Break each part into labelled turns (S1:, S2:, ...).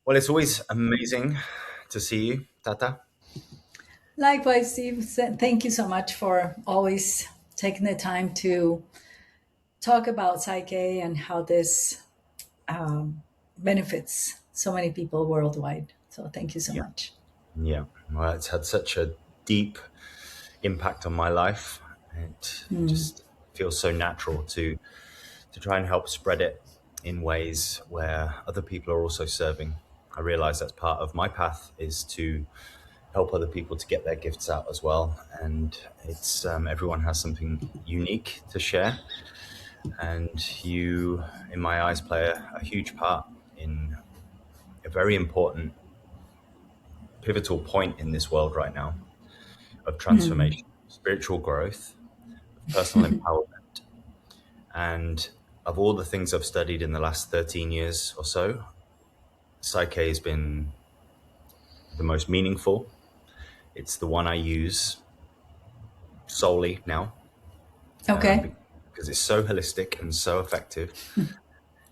S1: Well, it's always amazing to see you, Tata.
S2: Likewise, Steve, thank you so much for always taking the time to talk about Psyche and how this benefits so many people worldwide. So thank you so
S1: Yeah.
S2: much.
S1: Yeah. Well, it's had such a deep impact on my life. It just feels so natural to try and help spread it in ways where other people are also serving. I realize that's part of my path is to help other people to get their gifts out as well. And it's everyone has something unique to share, and you, in my eyes, play a huge part in a very important pivotal point in this world right now of transformation, spiritual growth, of personal empowerment. And of all the things I've studied in the last 13 years or so, Psyche has been the most meaningful. It's the one I use solely now
S2: Okay.
S1: because it's so holistic and so effective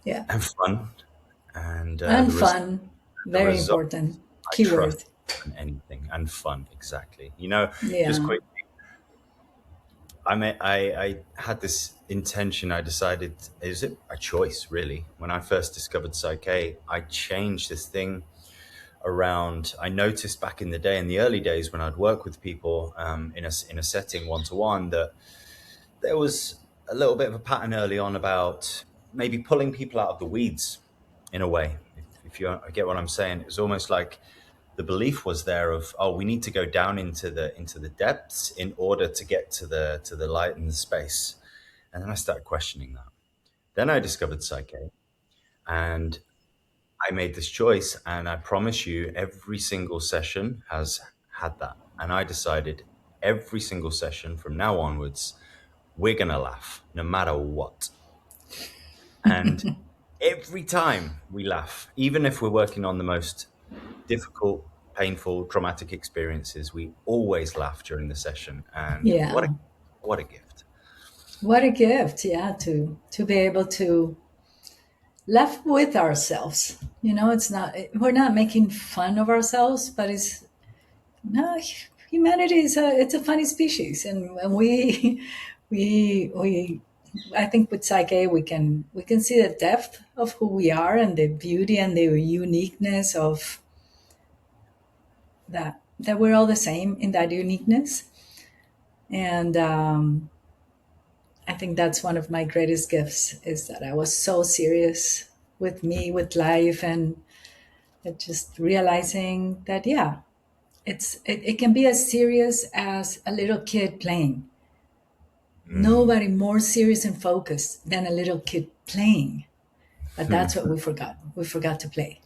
S2: Yeah.
S1: and fun. And
S2: And fun.
S1: the
S2: Very
S1: result
S2: important
S1: I trust
S2: keyword.
S1: in anything, and fun, exactly. Just
S2: Yeah.
S1: quick, I had this intention. I decided, is it a choice really? When I first discovered Psyche, I changed this thing around. I noticed back in the day, in the early days, when I'd work with people in a setting one to one, that there was a little bit of a pattern early on about maybe pulling people out of the weeds in a way. If you get what I'm saying, it was almost like the belief was there of, oh, we need to go down into the depths in order to get to the light and the space. And then I started questioning that. Then I discovered Psyche, and I made this choice, and I promise you every single session has had that. And I decided every single session from now onwards, we're going to laugh no matter what. And every time we laugh, even if we're working on the most difficult, painful, traumatic experiences, we always laugh during the session. And
S2: Yeah.
S1: what a gift.
S2: What a gift. Yeah. To be able to laugh with ourselves. It's not, we're not making fun of ourselves, but no, humanity it's a funny species, and we I think with Psyche we can see the depth of who we are and the beauty and the uniqueness of that we're all the same in that uniqueness, and I think that's one of my greatest gifts is that I was so serious with me, with life, and just realizing that it can be as serious as a little kid playing.
S1: Mm.
S2: Nobody more serious and focused than a little kid playing. But that's what we forgot. We forgot to play.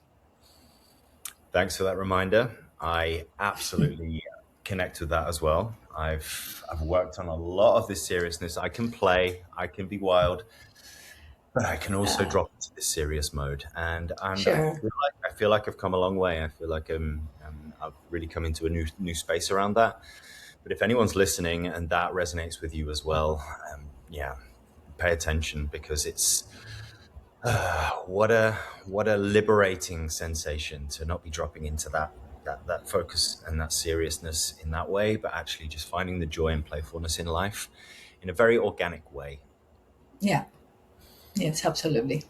S1: Thanks for that reminder. I absolutely connect with that as well. I've worked on a lot of this seriousness. I can play, I can be wild, but I can also drop into this serious mode. And
S2: Sure.
S1: I feel like I've come a long way. I feel like I've really come into a new space around that. But if anyone's listening and that resonates with you as well, yeah, pay attention because it's what a liberating sensation to not be dropping into that focus and that seriousness in that way, but actually just finding the joy and playfulness in life in a very organic way.
S2: Yeah. Yes, absolutely.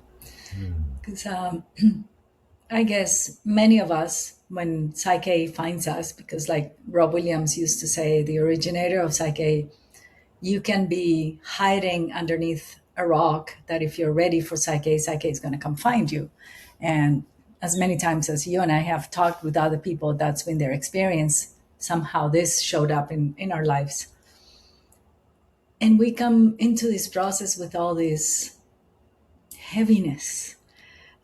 S1: Mm.
S2: Because I guess many of us, when Psyche finds us, because like Rob Williams used to say, the originator of Psyche, you can be hiding underneath a rock that if you're ready for Psyche is going to come find you. And as many times as you and I have talked with other people, that's been their experience. Somehow this showed up in our lives. And we come into this process with all this heaviness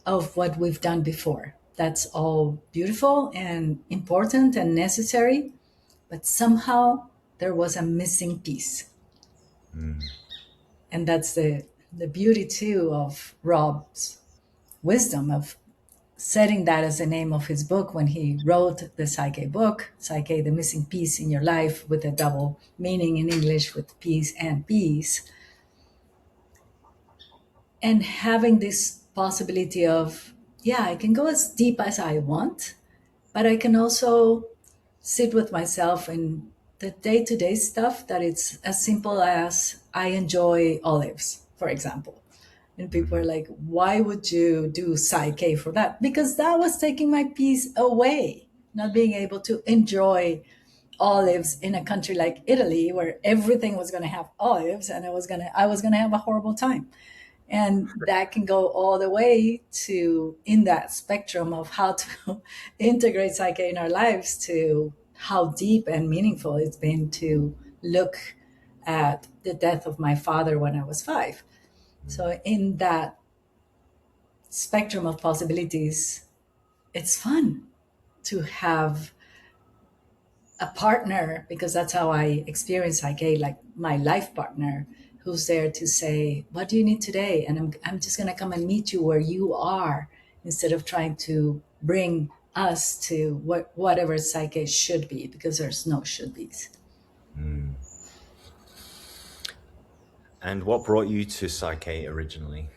S2: of what we've done before. That's all beautiful and important and necessary, but somehow there was a missing piece.
S1: Mm.
S2: And that's the beauty too of Rob's wisdom of setting that as the name of his book when he wrote the Psyche book, Psyche, the missing piece in your life, with a double meaning in English with peace and peace. And having this possibility of yeah, I can go as deep as I want, but I can also sit with myself in the day-to-day stuff that it's as simple as I enjoy olives, for example. And people are like, why would you do Psyche for that? Because that was taking my peace away, not being able to enjoy olives in a country like Italy where everything was going to have olives and I was going to have a horrible time. And that can go all the way to in that spectrum of how to integrate Psyche in our lives to how deep and meaningful it's been to look at the death of my father when I was 5. So in that spectrum of possibilities, it's fun to have a partner, because that's how I experience Psyche, like my life partner who's there to say, what do you need today? And I'm just going to come and meet you where you are instead of trying to bring us to whatever Psyche should be, because there's no should be's.
S1: Mm. And what brought you to Psyche originally?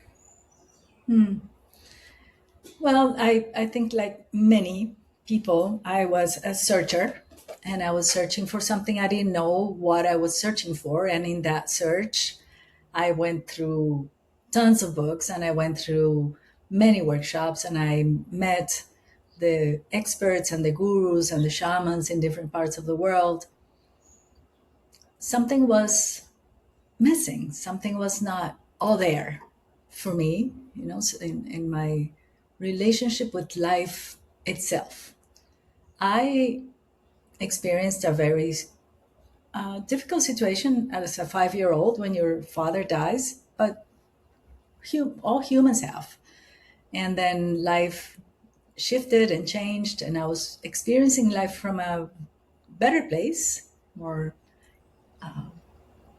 S2: Well, I think like many people, I was a searcher and I was searching for something. I didn't know what I was searching for. And in that search, I went through tons of books and I went through many workshops and I met the experts and the gurus and the shamans in different parts of the world. Something was missing, something was not all there for me, in my relationship with life itself. I experienced a very difficult situation as a 5-year old when your father dies, but all humans have. And then life shifted and changed, and I was experiencing life from a better place. More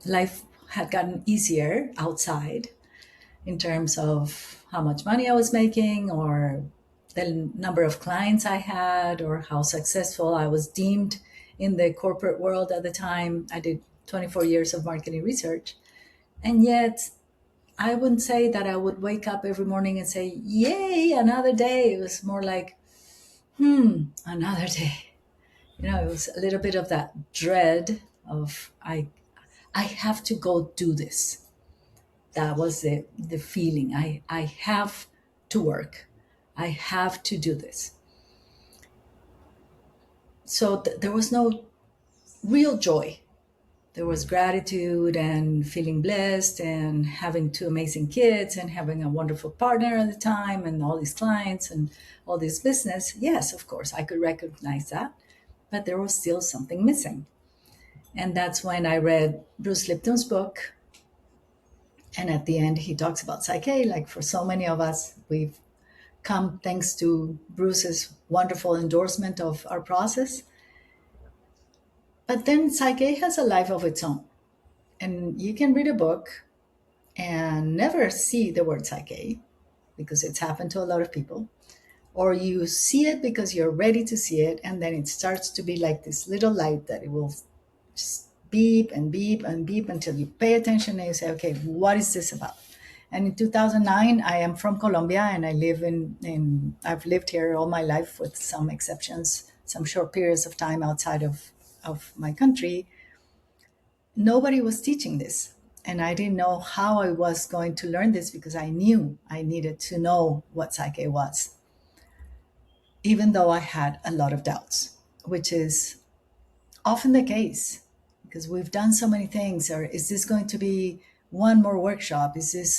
S2: life had gotten easier outside in terms of how much money I was making, or the number of clients I had, or how successful I was deemed in the corporate world at the time. I did 24 years of marketing research. And yet, I wouldn't say that I would wake up every morning and say, yay, another day. It was more like, another day. It was a little bit of that dread of, I have to go do this. That was the feeling. I have to work. I have to do this. So there was no real joy. There was gratitude and feeling blessed and having 2 amazing kids and having a wonderful partner at the time and all these clients and all this business. Yes, of course, I could recognize that, but there was still something missing. And that's when I read Bruce Lipton's book. And at the end, he talks about Psyche. Like for so many of us, we've come thanks to Bruce's wonderful endorsement of our process. But then Psyche has a life of its own. And you can read a book and never see the word Psyche because it's happened to a lot of people. Or you see it because you're ready to see it, and then it starts to be like this little light that it will just beep and beep and beep until you pay attention and you say, okay, what is this about? And in 2009, I am from Colombia and I live I've lived here all my life with some exceptions, some short periods of time outside of my country. Nobody was teaching this. And I didn't know how I was going to learn this because I knew I needed to know what Psyche was, even though I had a lot of doubts, which is often the case because we've done so many things. Or is this going to be one more workshop?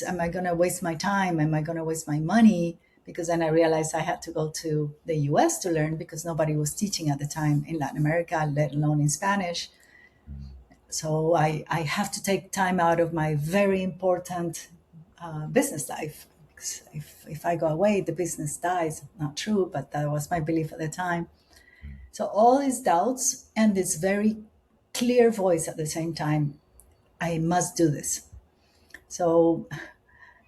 S2: Am I going to waste my time? Am I going to waste my money? Because then I realized I had to go to the US to learn because nobody was teaching at the time in Latin America, let alone in Spanish. So I have to take time out of my very important business life. Because if I go away, the business dies. Not true, but that was my belief at the time. So all these doubts and this very clear voice at the same time, I must do this. So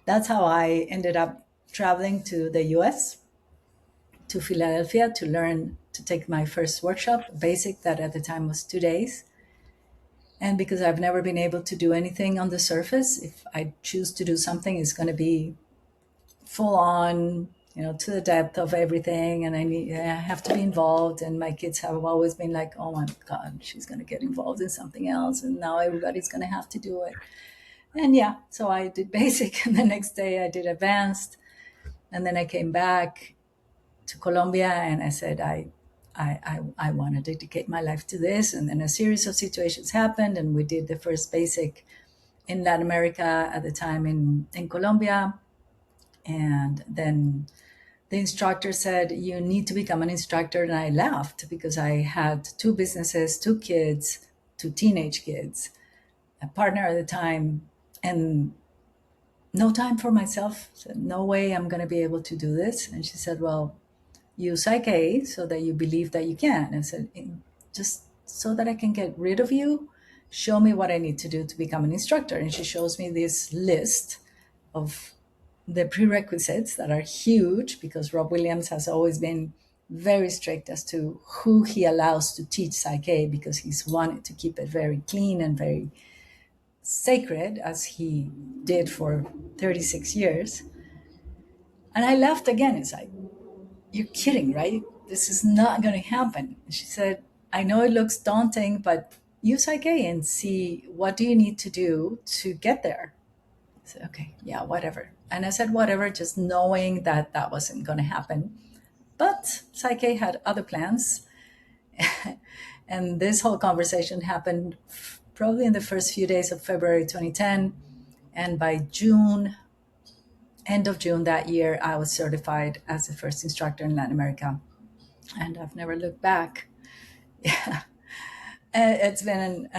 S2: that's how I ended up traveling to the US, to Philadelphia, to learn to take my first workshop, basic, that at the time was 2 days. And because I've never been able to do anything on the surface, if I choose to do something, it's going to be full on to the depth of everything, and I have to be involved. And my kids have always been like, "Oh my God, she's going to get involved in something else, and now everybody's going to have to do it." And yeah, so I did basic, and the next day I did advanced, and then I came back to Colombia, and I said, I want to dedicate my life to this. And then a series of situations happened, and we did the first basic in Latin America at the time in Colombia. And then the instructor said, "You need to become an instructor." And I laughed because I had two businesses, two kids, two teenage kids, a partner at the time, and no time for myself. Said, "No way I'm going to be able to do this." And she said, "Well, use Psych-K so that you believe that you can." I said, "Just so that I can get rid of you, show me what I need to do to become an instructor." And she shows me this list of the prerequisites that are huge, because Rob Williams has always been very strict as to who he allows to teach Psych-K, because he's wanted to keep it very clean and very sacred, as he did for 36 years. And I laughed again. It's like, "You're kidding, right? This is not going to happen." And she said, "I know it looks daunting, but use Psych-K and see what do you need to do to get there." I said, "Okay, yeah, whatever." And I said, whatever, just knowing that that wasn't going to happen. But Psyche had other plans. And this whole conversation happened probably in the first few days of February 2010. And by June, end of June that year, I was certified as the first instructor in Latin America. And I've never looked back. Yeah. It's been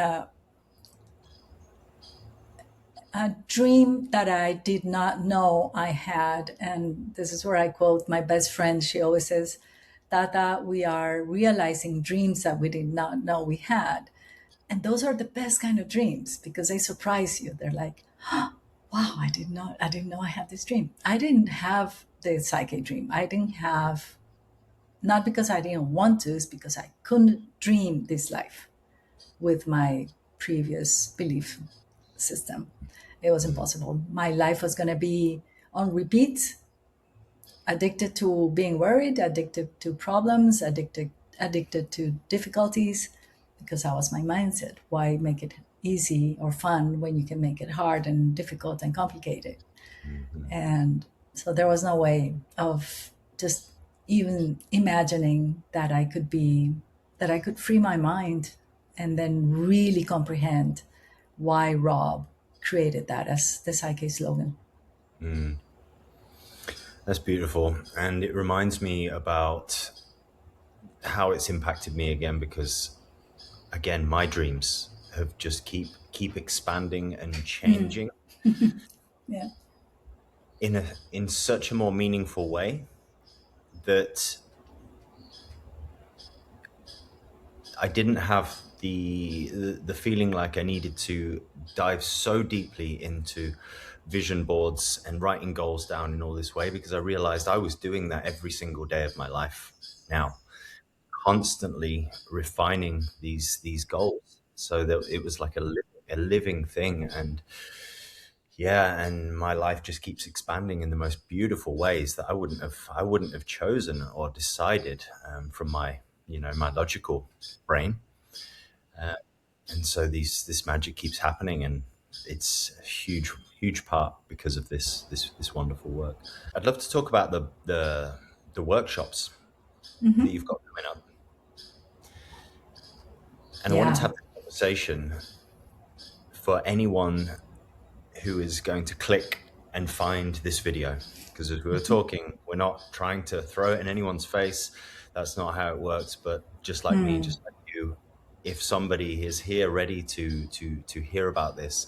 S2: a dream that I did not know I had. And this is where I quote my best friend. She always says, "Tata, we are realizing dreams that we did not know we had." And those are the best kind of dreams, because they surprise you. They're like, "Wow, I didn't know I had this dream." I didn't have the Psyche dream. I didn't have, not because I didn't want to, it's because I couldn't dream this life with my previous belief system. It was impossible. My life was going to be on repeat, addicted to being worried, addicted to problems, addicted to difficulties, because that was my mindset. Why make it easy or fun when you can make it hard and difficult and complicated?
S1: Mm-hmm.
S2: And so there was no way of just even imagining that I could free my mind and then really comprehend why Rob created that as the Psyche slogan.
S1: Mm. That's beautiful. And it reminds me about how it's impacted me again, because again, my dreams have just keep expanding and changing
S2: Yeah.
S1: in such a more meaningful way that I didn't have the feeling like I needed to dive so deeply into vision boards and writing goals down in all this way, because I realized I was doing that every single day of my life now, constantly refining these goals so that it was like a living thing. And yeah, and my life just keeps expanding in the most beautiful ways that I wouldn't have chosen or decided from my my logical brain. And so this magic keeps happening, and it's a huge part because of this wonderful work. I'd love to talk about the workshops that you've got coming up, and I wanted to
S2: Yeah.
S1: have this conversation for anyone who is going to click and find this video, because as we were talking, we're not trying to throw it in anyone's face. That's not how it works. But just like me, just like you, if somebody is here ready to hear about this,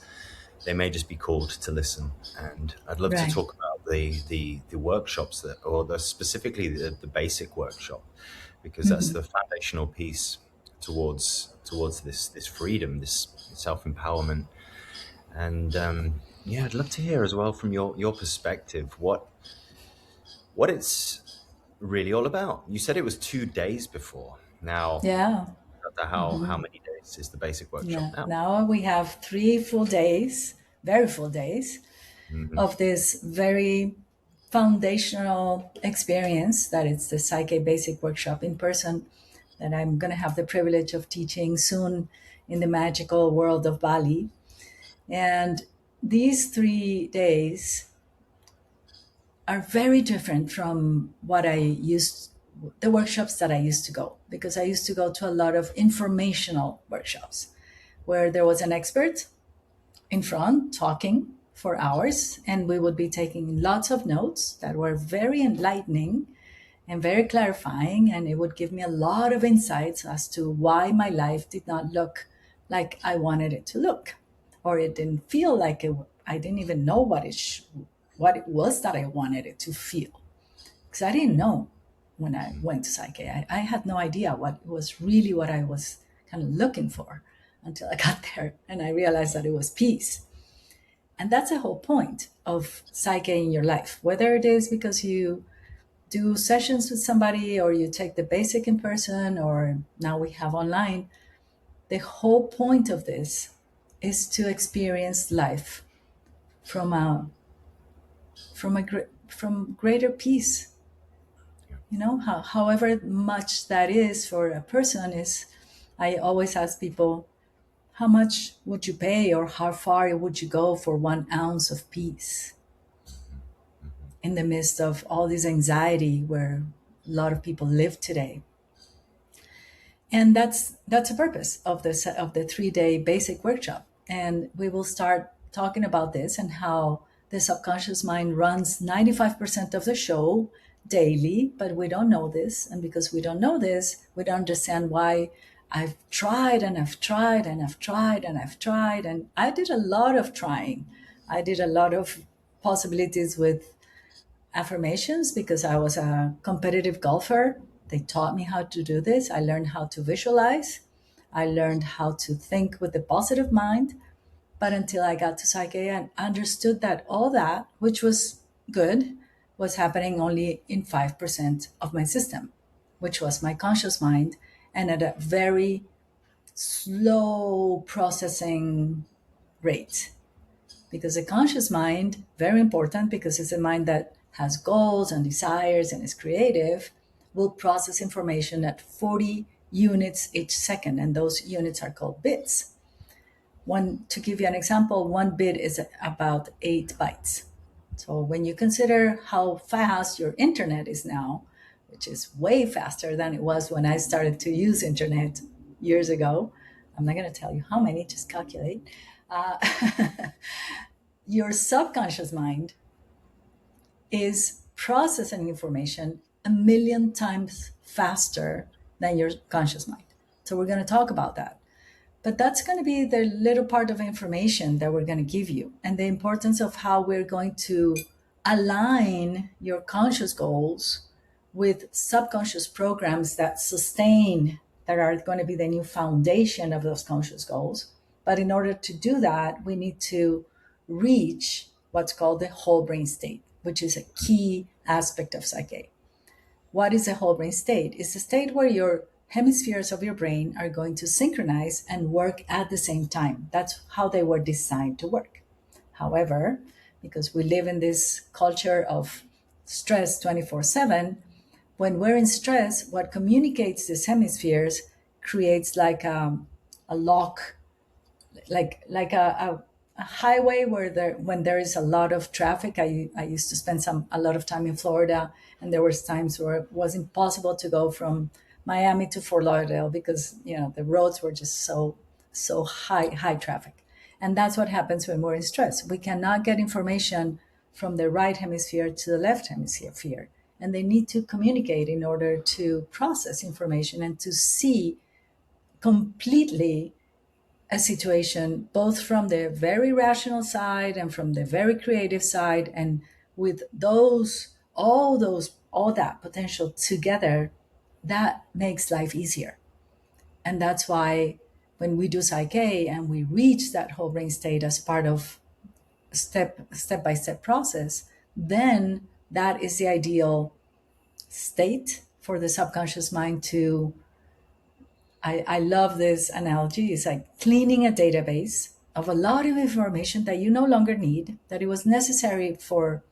S1: they may just be called to listen. And I'd love to
S2: Right.
S1: talk about the workshops that, or specifically the basic workshop, because that's the foundational piece towards this freedom, this self-empowerment. And yeah, I'd love to hear as well from your perspective what it's really all about. You said it was 2 days before. Now,
S2: Yeah.
S1: how many days is the basic workshop
S2: Yeah.
S1: now?
S2: Now we have 3 full days, very full days,
S1: Hmm.
S2: of this very foundational experience that it's the Psyche Basic Workshop in person that I'm going to have the privilege of teaching soon in the magical world of Bali. And these 3 days are very different from the workshops that I used to go, because I used to go to a lot of informational workshops where there was an expert in front talking for hours, and we would be taking lots of notes that were very enlightening and very clarifying, and it would give me a lot of insights as to why my life did not look like I wanted it to look, or it didn't feel like it. I didn't even know what it was that I wanted it to feel, because I didn't know when I went to Psyche. I had no idea what was really what I was kind of looking for until I got there, and I realized that it was peace. And that's the whole point of Psyche in your life, whether it is because you do sessions with somebody or you take the basic in person or now we have online. The whole point of this is to experience life from from greater peace. However much that is for a person is. I always ask people, how much would you pay or how far would you go for 1 ounce of peace in the midst of all this anxiety where a lot of people live today? And that's the purpose of the 3 day basic workshop. And we will start talking about this and how the subconscious mind runs 95% of the show daily, but we don't know this. And because we don't know this, we don't understand why I've tried and I've tried and I've tried and I've tried. And I did a lot of trying. I did a lot of possibilities with affirmations because I was a competitive golfer. They taught me how to do this. I learned how to visualize. I learned how to think with a positive mind. But until I got to Psyche and understood that all that, which was good, was happening only in 5% of my system, which was my conscious mind, and at a very slow processing rate. Because the conscious mind, very important because it's a mind that has goals and desires and is creative, will process information at 40 units each second, and those units are called bits. To give you an example, 1 bit is about 8 bytes. So when you consider how fast your internet is now, which is way faster than it was when I started to use internet years ago, I'm not going to tell you how many, just calculate. Uh, your subconscious mind is processing information 1,000,000 times faster than your conscious mind. So we're going to talk about that. But that's going to be the little part of information that we're going to give you, and the importance of how we're going to align your conscious goals with subconscious programs that are going to be the new foundation of those conscious goals. But in order to do that, we need to reach what's called the whole brain state, which is a key aspect of Psyche. What is a whole brain state? It's a state where your hemispheres of your brain are going to synchronize and work at the same time. That's how they were designed to work. However, because we live in this culture of stress 24/7, when we're in stress, what communicates these hemispheres creates like a lock, like a highway where when there is a lot of traffic. I used to spend a lot of time in Florida, and there was times where it was impossible to go from Miami to Fort Lauderdale because the roads were just so high traffic. And that's what happens when we're in stress. We cannot get information from the right hemisphere to the left hemisphere, and they need to communicate in order to process information and to see completely a situation, both from the very rational side and from the very creative side. And with all that potential together, that makes life easier. And that's why when we do Psyche and we reach that whole brain state as part of step by step process, then that is the ideal state for the subconscious mind to. I love this analogy. It's like cleaning a database of a lot of information that you no longer need, that it was necessary for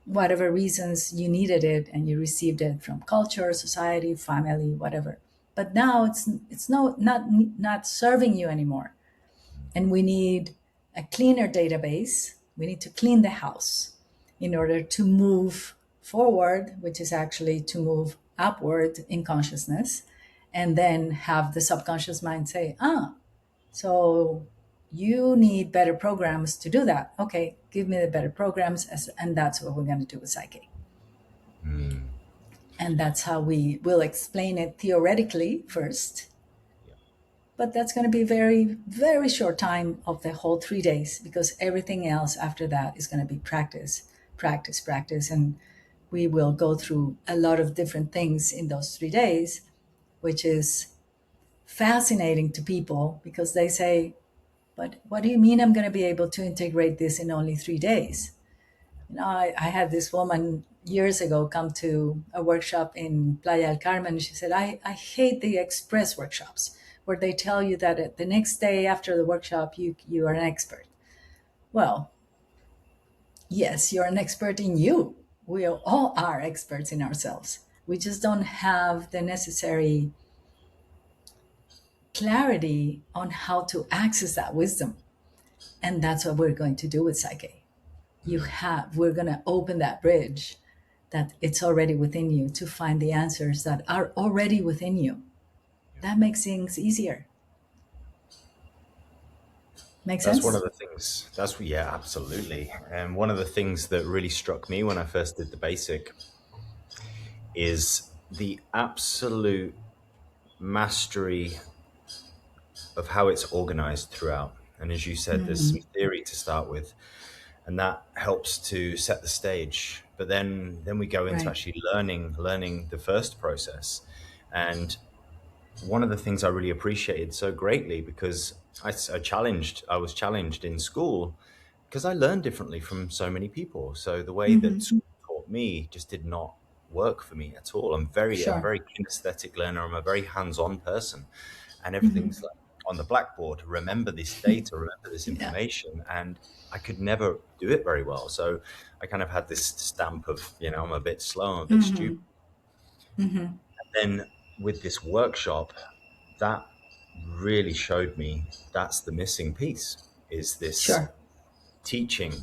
S2: whatever reasons you needed it and you received it from culture, society, family, whatever. But now it's not serving you anymore. And we need a cleaner database. We need to clean the house in order to move forward, which is actually to move upward in consciousness, and then have the subconscious mind say, so you need better programs to do that. Okay, give me the better programs, and that's what we're going to do with Psyche.
S1: Mm.
S2: And that's how we will explain it theoretically first.
S1: Yeah.
S2: But that's going to be very, very short time of the whole 3 days, because everything else after that is going to be practice, practice, practice. And we will go through a lot of different things in those 3 days, which is fascinating to people because they say, but what do you mean I'm going to be able to integrate this in only 3 days? I had this woman years ago come to a workshop in Playa del Carmen. She said, I hate the express workshops where they tell you that the next day after the workshop, you are an expert. Well, yes, you're an expert in you. We all are experts in ourselves. We just don't have the necessary clarity on how to access that wisdom. And that's what we're going to do with Psyche. We're going to open that bridge that it's already within you to find the answers that are already within you. That makes things easier. Make
S1: That's one of
S2: sense?
S1: the things. Yeah, absolutely. And one of the things that really struck me when I first did the basic is the absolute mastery of how it's organized throughout. And as you said, there's some theory to start with, and that helps to set the stage. But then we go into
S2: Right.
S1: actually learning the first process. And one of the things I really appreciated so greatly, because I was challenged in school because I learned differently from so many people. So the way that
S2: Mm-hmm.
S1: school taught me just did not work for me at all. I'm a
S2: Sure.
S1: very kinesthetic learner. I'm a very hands-on person, and everything's
S2: Mm-hmm.
S1: like on the blackboard. Remember this data. Remember this
S2: Yeah.
S1: information, and I could never do it very well. So I kind of had this stamp of, I'm a bit slow, I'm a bit stupid.
S2: Mm-hmm. Mm-hmm.
S1: Then with this workshop, that really showed me that's the missing piece, is this
S2: Sure.
S1: teaching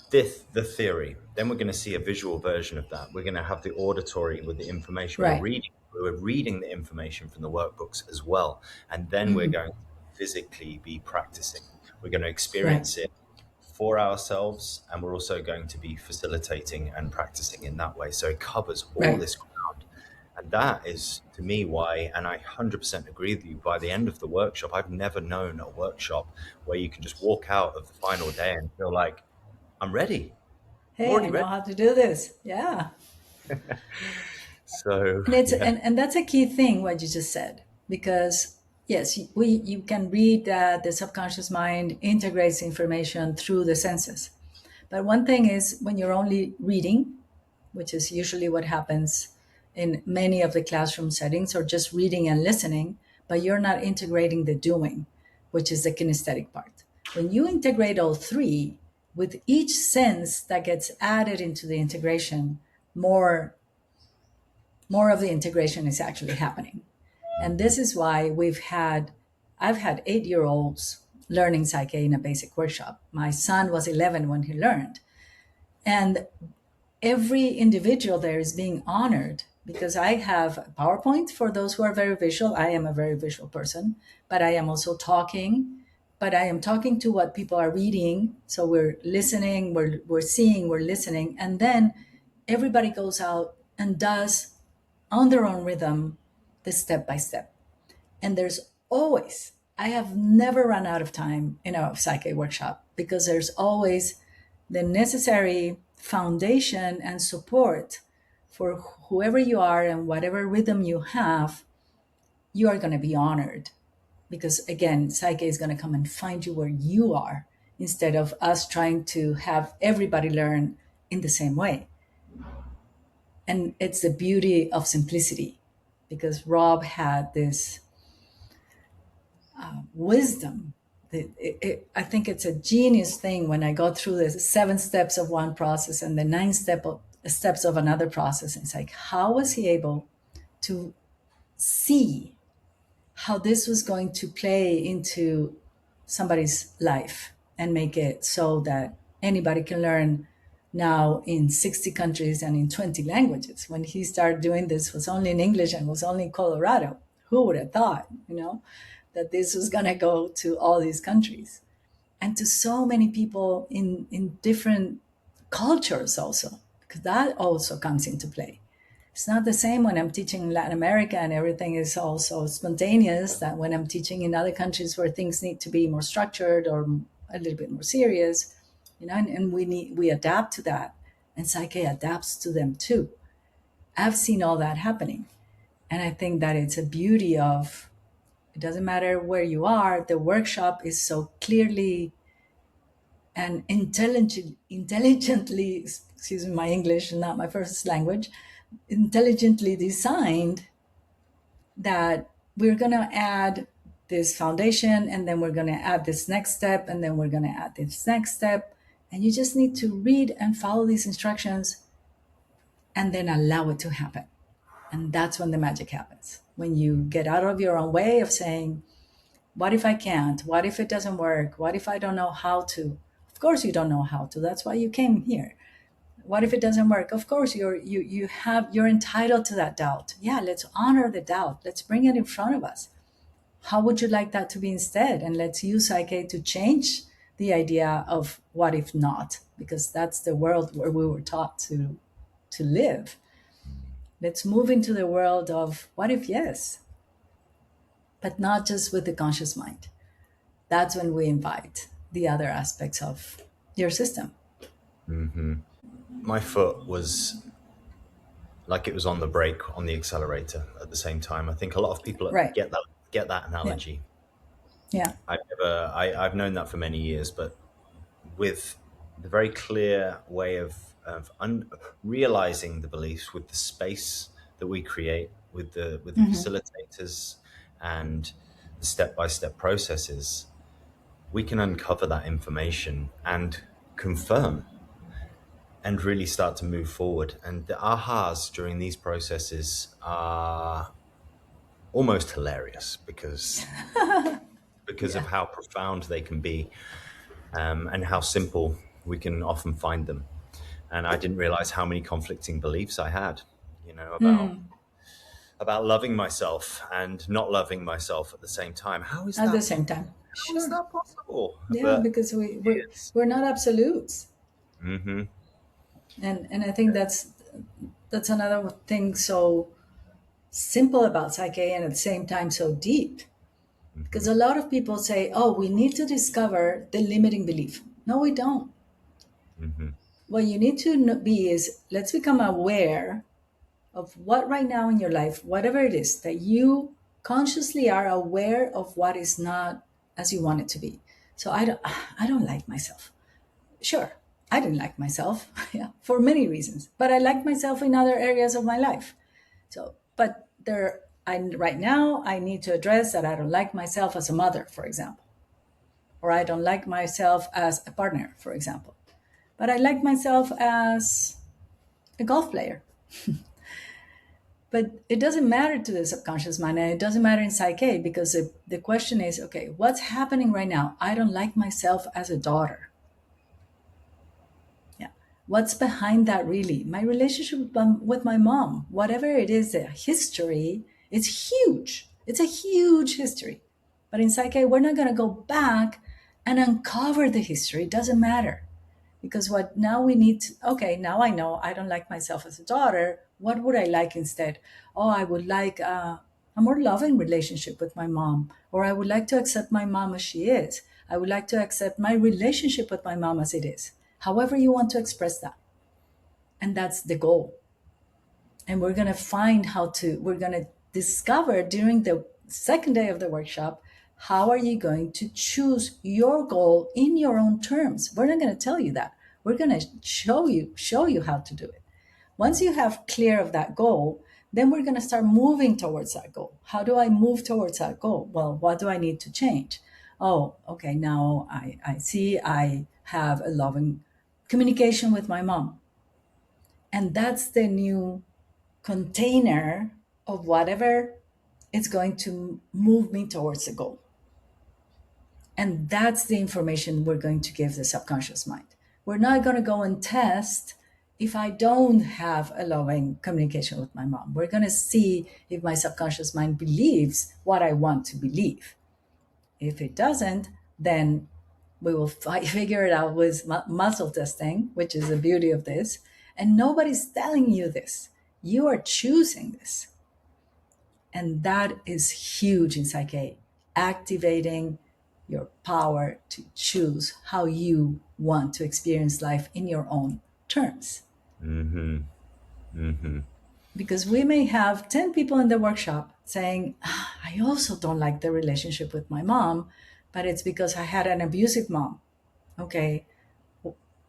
S1: the theory. Then we're going to see a visual version of that. We're going to have the auditory with the information
S2: Right.
S1: we're reading the information from the workbooks as well, and then we're
S2: Mm-hmm.
S1: going to physically be practicing. We're going to
S2: Right.
S1: experience it for ourselves, and we're also going to be facilitating and practicing in that way, so it covers all
S2: Right.
S1: this ground. And that is, to me, why, and I 100% agree with you, by the end of the workshop, I've never known a workshop where you can just walk out of the final day and feel like, I'm ready. I'm
S2: Hey,
S1: already
S2: I know
S1: ready.
S2: how to do this. Yeah.
S1: So,
S2: And it's
S1: yeah.
S2: and that's a key thing what you just said, because yes, you can read that the subconscious mind integrates information through the senses. But one thing is when you're only reading, which is usually what happens in many of the classroom settings, or just reading and listening, but you're not integrating the doing, which is the kinesthetic part. When you integrate all three, with each sense that gets added into the integration, more more of the integration is actually happening. And this is why I've had 8-year olds learning Psyche in a basic workshop. My son was 11 when he learned. And every individual there is being honored because I have a PowerPoint for those who are very visual. I am a very visual person, but I am also talking. But I am talking to what people are reading. So we're listening, we're seeing, we're listening. And then everybody goes out and does on their own rhythm the step by step. And there's always, I have never run out of time in a Psyche workshop because there's always the necessary foundation and support for whoever you are and whatever rhythm you have, you are going to be honored. Because again, Psyche is going to come and find you where you are instead of us trying to have everybody learn in the same way. And it's the beauty of simplicity because Rob had this wisdom, I think it's a genius thing when I go through the 7 steps of one process and the steps of another process. It's like, how was he able to see how this was going to play into somebody's life and make it so that anybody can learn now in 60 countries and in 20 languages. When he started doing this, was only in English and was only in Colorado. Who would have thought, that this was going to go to all these countries and to so many people in different cultures also, because that also comes into play. It's not the same when I'm teaching in Latin America and everything is also spontaneous that when I'm teaching in other countries where things need to be more structured or a little bit more serious, and we adapt to that. And Psyche adapts to them too. I've seen all that happening. And I think that it's a beauty of, it doesn't matter where you are, the workshop is so clearly and intelligently, excuse me, my English is not my first language, intelligently designed that we're going to add this foundation and then we're going to add this next step and then we're going to add this next step. And you just need to read and follow these instructions and then allow it to happen. And that's when the magic happens. When you get out of your own way of saying, what if I can't? What if it doesn't work? What if I don't know how to? Of course you don't know how to. That's why you came here. What if it doesn't work? Of course you're entitled to that doubt. Yeah, let's honor the doubt. Let's bring it in front of us. How would you like that to be instead? And let's use Psyche to change the idea of what if not, because that's the world where we were taught to live. Let's move into the world of what if yes, but not just with the conscious mind. That's when we invite the other aspects of your system.
S1: My foot was like it was on the brake, on the accelerator at the same time. I think a lot of people
S2: Right.
S1: get that analogy.
S2: Yeah.
S1: I've known that for many years, but with the very clear way of realizing the beliefs, with the space that we create, with the facilitators and the step-by-step processes, we can uncover that information and confirm and really start to move forward. And the ahas during these processes are almost hilarious because of
S2: Yeah.
S1: how profound they can be, and how simple we can often find them. And I didn't realize how many conflicting beliefs I had, about loving myself and not loving myself at the same time.
S2: At the same time.
S1: How is
S2: Sure.
S1: that possible?
S2: Yeah,
S1: But
S2: because
S1: it's
S2: we're not absolutes.
S1: hmm
S2: And I think that's another thing so simple about Psyche and at the same time so deep. Because a lot of people say, oh, we need to discover the limiting belief. No, we don't. What you need to be is, let's become aware of what right now in your life, whatever it is, that you consciously are aware of what is not as you want it to be. So I don't like myself. Sure, I didn't like myself, yeah, for many reasons, but I like myself in other areas of my life. So, but right now I need to address that I don't like myself as a mother, for example, or I don't like myself as a partner, for example, but I like myself as a golf player. But it doesn't matter to the subconscious mind, and it doesn't matter in Psyche, because the question is, okay, what's happening right now? I don't like myself as a daughter. Yeah. What's behind that really? My relationship with my mom, whatever it is, the history, it's huge. It's a huge history. But in Psyche, we're not going to go back and uncover the history. It doesn't matter. Because what now we need to, okay, now I know I don't like myself as a daughter. What would I like instead? Oh, I would like a more loving relationship with my mom, or I would like to accept my mom as she is. I would like to accept my relationship with my mom as it is. However, you want to express that. And that's the goal. And we're going to we're going to discover during the second day of the workshop, how are you going to choose your goal in your own terms? We're not going to tell you that. We're going to show you how to do it. Once you have clear of that goal, then we're going to start moving towards that goal. How do I move towards that goal? Well, what do I need to change? oh, okay, now I see I have a loving communication with my mom. And that's the new container of whatever it's going to move me towards the goal. And that's the information we're going to give the subconscious mind. We're not going to go and test if I don't have a loving communication with my mom. We're going to see if my subconscious mind believes what I want to believe. If it doesn't, then we will figure it out with muscle testing, which is the beauty of this. And nobody's telling you this. You are choosing this. And that is huge in Psyche, activating your power to choose how you want to experience life in your own terms.
S1: Mm-hmm. Mm-hmm.
S2: Because we may have 10 people in the workshop saying, "Ah, I also don't like the relationship with my mom, but it's because I had an abusive mom." Okay,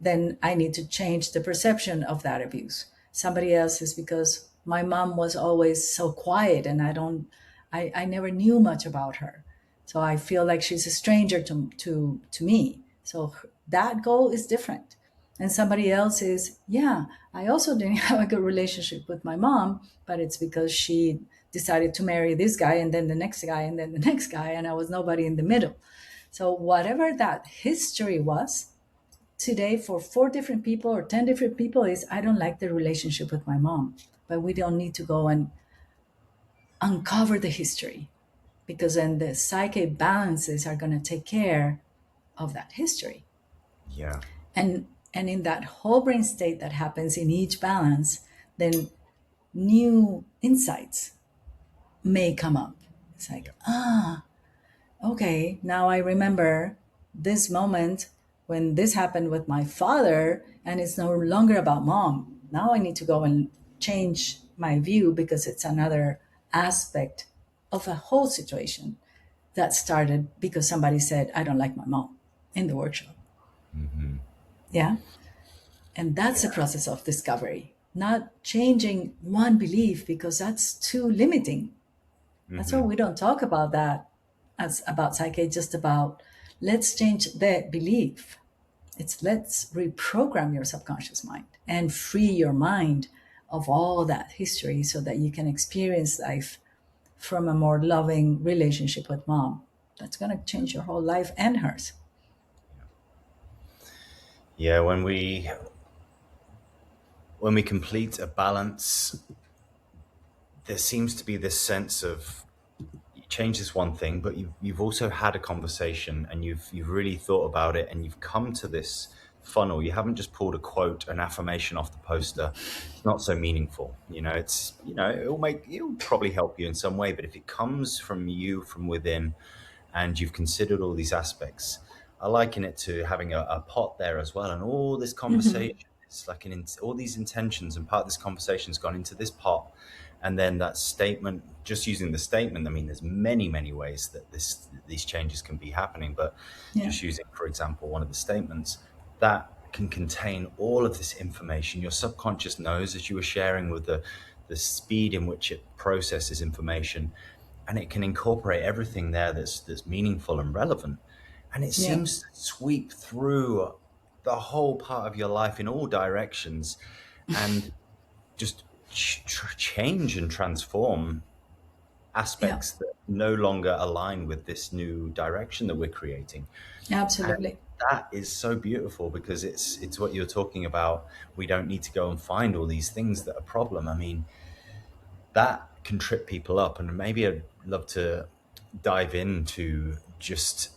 S2: then I need to change the perception of that abuse. Somebody else is because my mom was always so quiet and I never knew much about her. So I feel like she's a stranger to me. So that goal is different. And somebody else is, yeah, I also didn't have a good relationship with my mom, but it's because she decided to marry this guy and then the next guy and then the next guy, and I was nobody in the middle. So whatever that history was, today for 4 different people or 10 different people is I don't like the relationship with my mom. But we don't need to go and uncover the history because then the psychic balances are going to take care of that history.
S1: Yeah.
S2: And in that whole brain state that happens in each balance, then new insights may come up. It's like,
S1: Yeah.
S2: okay, now I remember this moment when this happened with my father, and it's no longer about mom. Now I need to go and change my view because it's another aspect of a whole situation that started because somebody said, I don't like my mom in the workshop.
S1: Mm-hmm.
S2: Yeah. And that's the
S1: Yeah.
S2: process of discovery, not changing one belief because that's too limiting. That's why
S1: Mm-hmm.
S2: we don't talk about that as about psyche, just about let's change the belief. It's let's reprogram your subconscious mind and free your mind of all that history so that you can experience life from a more loving relationship with mom. That's going to change your whole life and hers.
S1: Yeah. When we complete a balance, there seems to be this sense of you change this one thing, but you've also had a conversation and you've really thought about it and you've come to this funnel. You haven't just pulled a quote, an affirmation off the poster. It's not so meaningful. It'll probably help you in some way, but if it comes from you from within and you've considered all these aspects, I liken it to having a pot there as well, and all this conversation. It's like all these intentions, and part of this conversation has gone into this pot, and then that statement. Just using the statement, I mean, there's many, many ways that these changes can be happening. But
S2: Yeah.
S1: just using, for example, one of the statements that can contain all of this information. Your subconscious knows, as you were sharing, with the speed in which it processes information, and it can incorporate everything there that's meaningful and relevant, and it
S2: Yeah.
S1: seems to sweep through the whole part of your life in all directions and just change and transform
S2: Yeah.
S1: aspects that no longer align with this new direction that we're creating. And
S2: Absolutely.
S1: that is so beautiful because it's what you're talking about. We don't need to go and find all these things that are problem. I mean, that can trip people up, and maybe I'd love to dive into just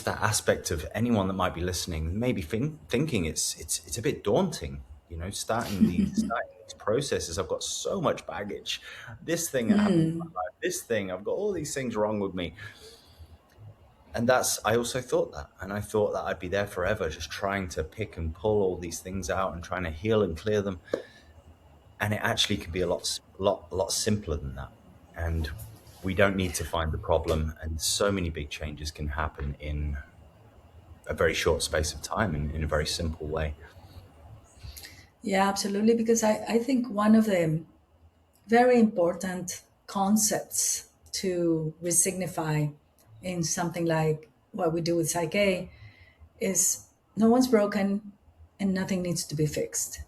S1: that aspect of anyone that might be listening, maybe thinking it's a bit daunting, starting these processes. I've got so much baggage. This thing that happened in my life, this thing, I've got all these things wrong with me. And I also thought that, and I thought that I'd be there forever, just trying to pick and pull all these things out and trying to heal and clear them. And it actually can be a lot simpler than that. And we don't need to find the problem, and so many big changes can happen in a very short space of time in a very simple way.
S2: Yeah, absolutely. Because I think one of the very important concepts to resignify in something like what we do with Psyche is no one's broken and nothing needs to be fixed.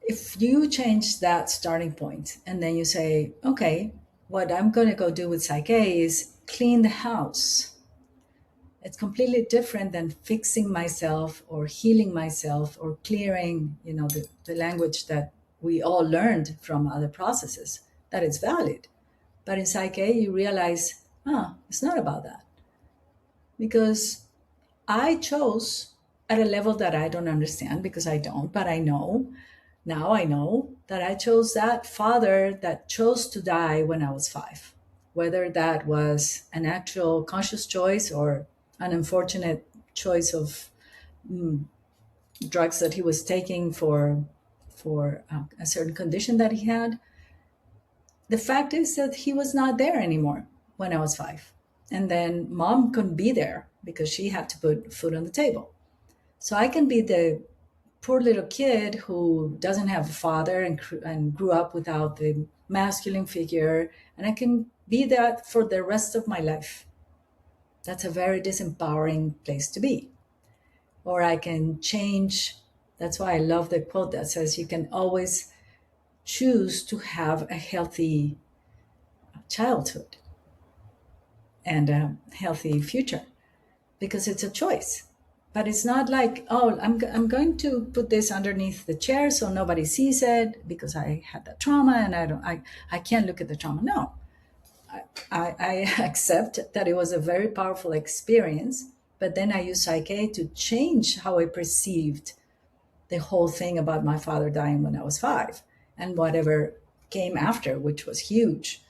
S2: If you change that starting point and then you say, okay, what I'm going to go do with Psyche is clean the house. It's completely different than fixing myself or healing myself or clearing, the language that we all learned from other processes. That is valid. But in Psyche, you realize, it's not about that. Because I chose at a level that I don't understand because I don't, but I know. Now I know that I chose that father that chose to die when I was 5. Whether that was an actual conscious choice or an unfortunate choice of drugs that he was taking for a certain condition that he had. The fact is that he was not there anymore when I was 5. And then mom couldn't be there because she had to put food on the table. So I can be the poor little kid who doesn't have a father and grew up without the masculine figure, and I can be that for the rest of my life. That's a very disempowering place to be. Or I can change. That's why I love the quote that says you can always choose to have a healthy childhood and a healthy future because it's a choice. But it's not like, oh, I'm going to put this underneath the chair so nobody sees it because I had that trauma and I can't look at the trauma. No, I accept that it was a very powerful experience, but then I use Psyche to change how I perceived the whole thing about my father dying when I was 5 and whatever came after, which was huge.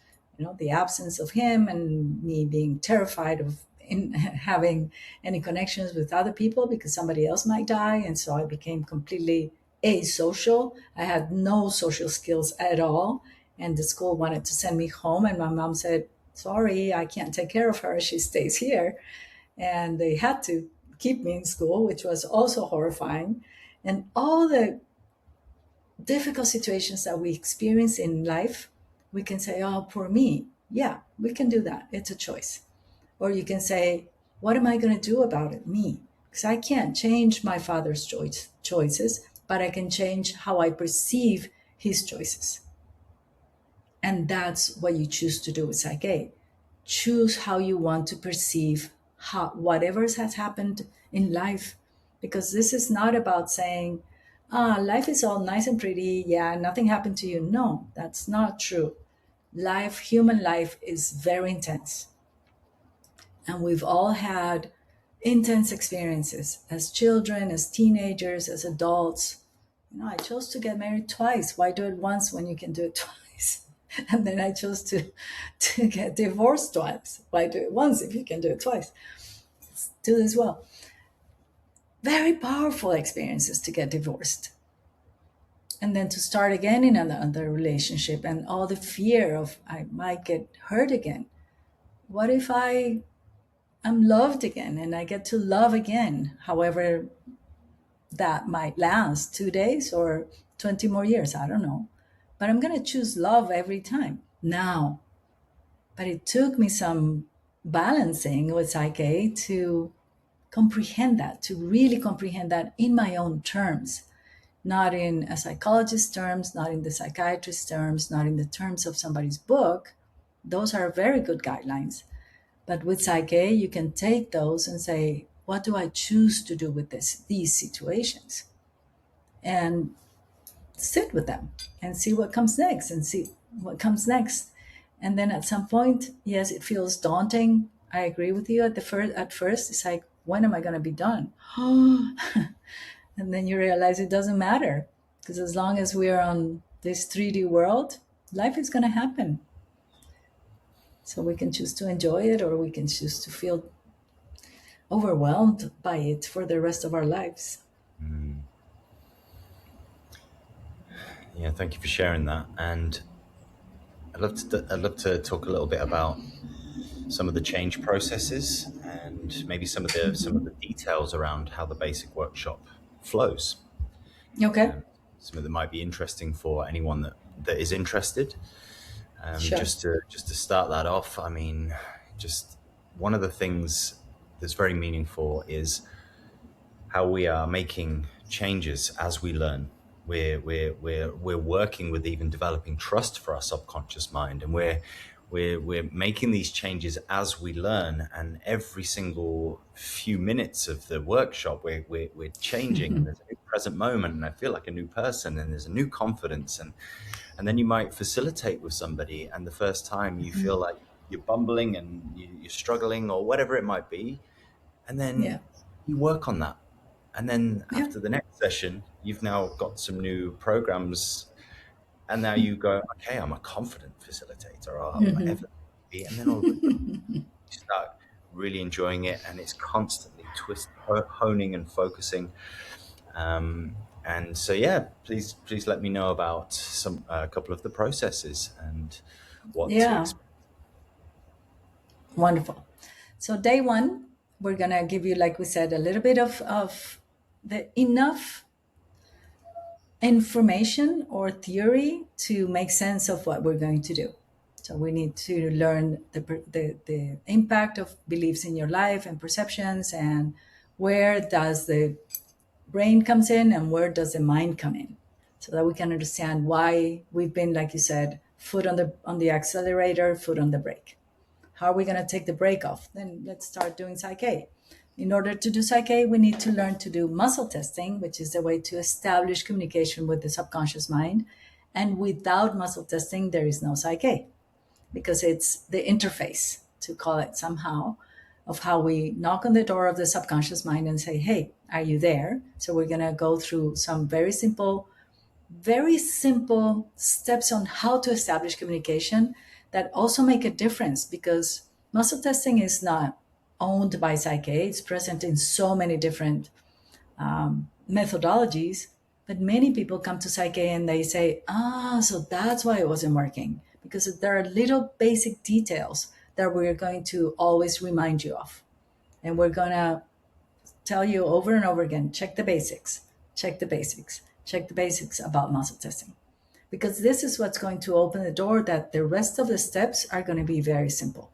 S2: The absence of him and me being terrified of having any connections with other people because somebody else might die. And so I became completely asocial. I had no social skills at all. And the school wanted to send me home. And my mom said, sorry, I can't take care of her. She stays here. And they had to keep me in school, which was also horrifying. And all the difficult situations that we experience in life, we can say, oh, poor me. Yeah, we can do that. It's a choice. Or you can say, what am I going to do about it? Me. Because I can't change my father's choices, but I can change how I perceive his choices. And that's what you choose to do with Psyche. Choose how you want to perceive whatever has happened in life. Because this is not about saying, life is all nice and pretty. Yeah, nothing happened to you. No, that's not true. Human life is very intense. And we've all had intense experiences as children, as teenagers, as adults. I chose to get married twice. Why do it once when you can do it twice? And then I chose to get divorced twice. Why do it once if you can do it twice? Let's do this well. Very powerful experiences to get divorced. And then to start again in another relationship and all the fear of I might get hurt again. What if I'm loved again and I get to love again, however that might last 2 days or 20 more years, I don't know. But I'm going to choose love every time now. But it took me some balancing with Psyche to comprehend that, to really comprehend that in my own terms, not in a psychologist's terms, not in the psychiatrist's terms, not in the terms of somebody's book. Those are very good guidelines. But with Psyche, you can take those and say, what do I choose to do with these situations? And sit with them and see what comes next and see what comes next. And then at some point, yes, it feels daunting. I agree with you at first. It's like, when am I going to be done? And then you realize it doesn't matter because as long as we're on this 3D world, life is going to happen. So we can choose to enjoy it or we can choose to feel overwhelmed by it for the rest of our lives.
S1: Yeah, thank you for sharing that. And I'd love to talk a little bit about some of the change processes and maybe some of the details around how the basic workshop flows.
S2: Okay.
S1: Some of them might be interesting for anyone that is interested.
S2: Sure.
S1: Just to start that off, I mean, just one of the things that's very meaningful is how we are making changes as we learn. We're working with even developing trust for our subconscious mind, and we're making these changes as we learn. And every single few minutes of the workshop, we're changing, and there's a new present moment, and I feel like a new person, and there's a new confidence, and then you might facilitate with somebody, and the first time you feel like you're bumbling and you're struggling or whatever it might be, and
S2: Yeah.
S1: then you work on that. And then
S2: Yeah.
S1: after the next session, you've now got some new programs, and now you go, okay, I'm a confident facilitator, or whatever. And then all of a sudden, you start really enjoying it, and it's constantly honing and focusing. And so, yeah, please let me know about a couple of the processes and what to
S2: Yeah.
S1: expect.
S2: Wonderful. So day one, we're gonna give you, like we said, a little bit of the enough information or theory to make sense of what we're going to do. So we need to learn the impact of beliefs in your life and perceptions, and where does the brain comes in and where does the mind come in, so that we can understand why we've been, like you said, foot on the accelerator, foot on the brake. How are we going to take the brake off? Then let's start doing Psych-K. In order to do Psych-K, we need to learn to do muscle testing, which is the way to establish communication with the subconscious mind. And without muscle testing, there is no Psych-K, because it's the interface, to call it somehow, of how we knock on the door of the subconscious mind and say, hey, are you there? So we're going to go through some very simple steps on how to establish communication that also make a difference, because muscle testing is not owned by Psych-K. It's present in so many different methodologies, but many people come to Psych-K and they say, so that's why it wasn't working, because there are little basic details that we're going to always remind you of. And we're going to tell you over and over again, check the basics, check the basics, check the basics about muscle testing. Because this is what's going to open the door that the rest of the steps are going to be very simple.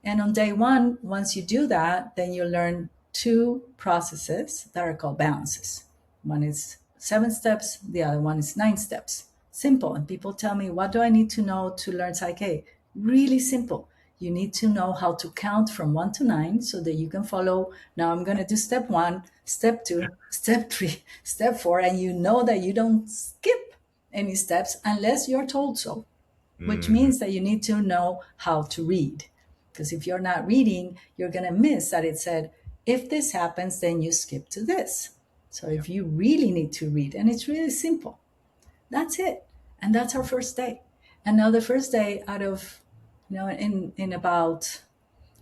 S2: And on day one, once you do that, then you learn two processes that are called balances. One is 7 steps, the other one is 9 steps. Simple. And people tell me, what do I need to know to learn Psych-K? Really simple. You need to know how to count from 1 to 9 so that you can follow. Now I'm going to do step 1, step 2, step 3, step 4, and you know that you don't skip any steps unless you're told so, which
S1: Mm-hmm.
S2: means that you need to know how to read. Because if you're not reading, you're going to miss that it said, if this happens, then you skip to this. So
S1: Yeah.
S2: if you really need to read, and it's really simple, that's it. And that's our first day. And now the first day out of, in about,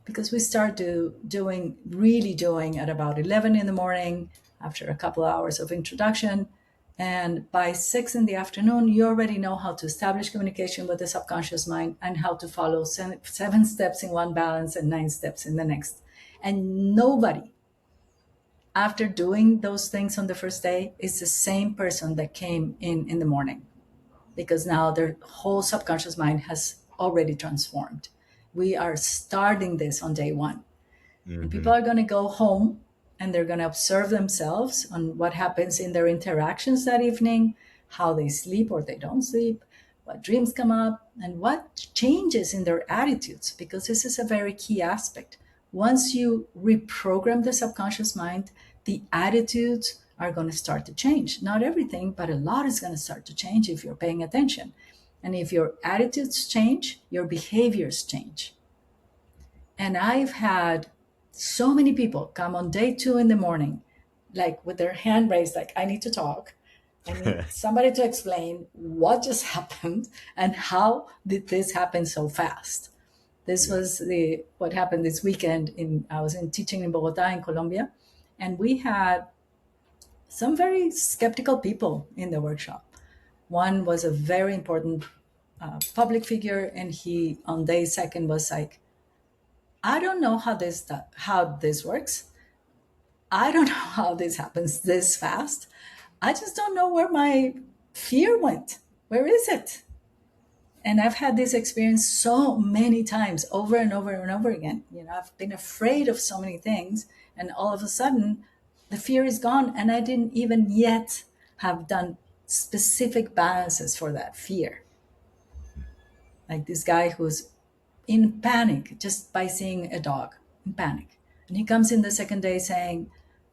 S2: because we start really doing at about 11 in the morning after a couple of hours of introduction. And by 6 in the afternoon, you already know how to establish communication with the subconscious mind and how to follow 7 steps in one balance and 9 steps in the next. And nobody, after doing those things on the first day, is the same person that came in the morning, because now their whole subconscious mind has already transformed. We are starting this on day one. And
S1: Mm-hmm.
S2: people are going to go home and they're going to observe themselves on what happens in their interactions that evening, how they sleep or they don't sleep, what dreams come up, and what changes in their attitudes, because this is a very key aspect. Once you reprogram the subconscious mind, the attitudes are going to start to change. Not everything, but a lot is going to start to change if you're paying attention. And if your attitudes change, your behaviors change. And I've had so many people come on day 2 in the morning, like with their hand raised, like, I need to talk. I need somebody to explain what just happened and how did this happen so fast. This
S1: Yeah.
S2: was the what happened this weekend. I was teaching in Bogota, in Colombia, and we had some very skeptical people in the workshop. One was a very important public figure, and he on day second was like, I don't know how this works. I don't know how this happens this fast. I just don't know where my fear went. Where is it? And I've had this experience so many times over and over and over again. I've been afraid of so many things, and all of a sudden the fear is gone, and I didn't even yet have done specific balances for that fear. Like this guy who's in panic just by seeing a dog, in panic. And he comes in the second day saying,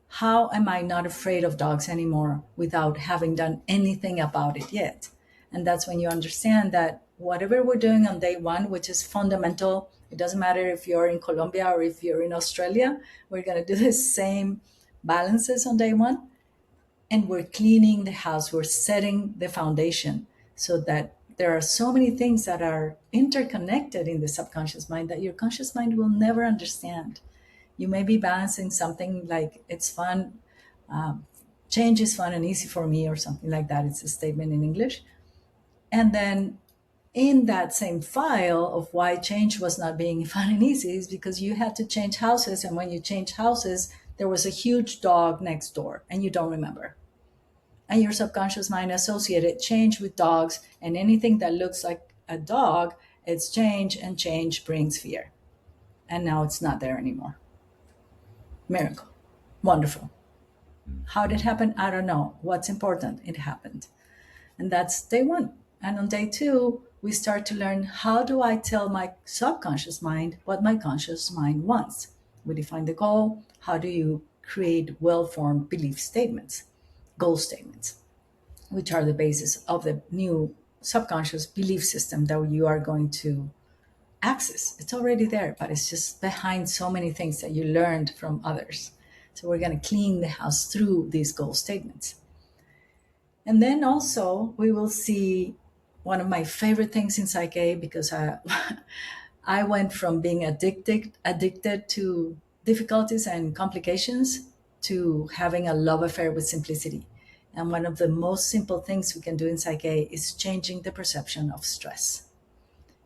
S2: how am I not afraid of dogs anymore without having done anything about it yet? And that's when you understand that whatever we're doing on day one, which is fundamental, it doesn't matter if you're in Colombia or if you're in Australia, we're going to do the same balances on day one. And we're cleaning the house, we're setting the foundation so that there are so many things that are interconnected in the subconscious mind that your conscious mind will never understand. You may be balancing something like it's fun, change is fun and easy for me, or something like that. It's a statement in English. And then in that same file of why change was not being fun and easy is because you had to change houses. And when you change houses, there was a huge dog next door and you don't remember. And your subconscious mind associated change with dogs, and anything that looks like a dog, it's change, and change brings fear. And now it's not there anymore. Miracle. Wonderful. How did it happen? I don't know. What's important? It happened. And that's day one. And on day two, we start to learn, how do I tell my subconscious mind what my conscious mind wants? We define the goal. How do you create well-formed belief statements, goal statements, which are the basis of the new subconscious belief system that you are going to access? It's already there, but it's just behind so many things that you learned from others. So we're going to clean the house through these goal statements. And then also we will see one of my favorite things in Psych-K, because I went from being addicted to difficulties and complications to having a love affair with simplicity. And one of the most simple things we can do in Psych-K is changing the perception of stress.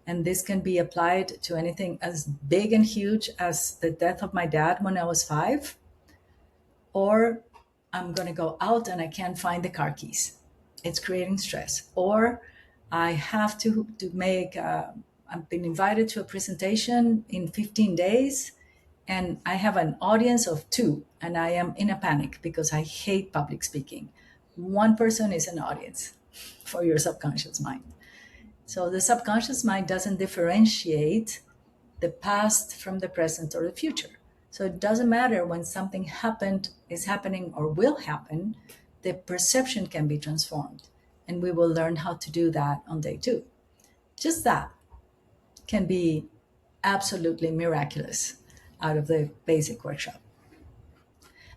S2: And this can be applied to anything as big and huge as the death of my dad when I was 5, or I'm going to go out and I can't find the car keys. It's creating stress. Or I have to make, I've been invited to a presentation in 15 days and I have an audience of 2 and I am in a panic because I hate public speaking. One person is an audience for your subconscious mind. So the subconscious mind doesn't differentiate the past from the present or the future. So it doesn't matter when something happened, is happening, or will happen, the perception can be transformed. And we will learn how to do that on day 2. Just that can be absolutely miraculous out of the basic workshop.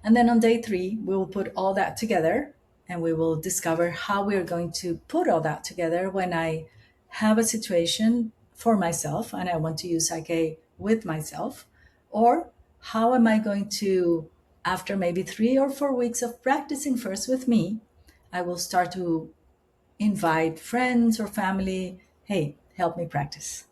S2: And then on day 3, we will put all that together and we will discover how we are going to put all that together when I have a situation for myself and I want to use Psych-K with myself, or how am I going to, after maybe 3 or 4 weeks of practicing first with me, I will start to invite friends or family, hey, help me practice.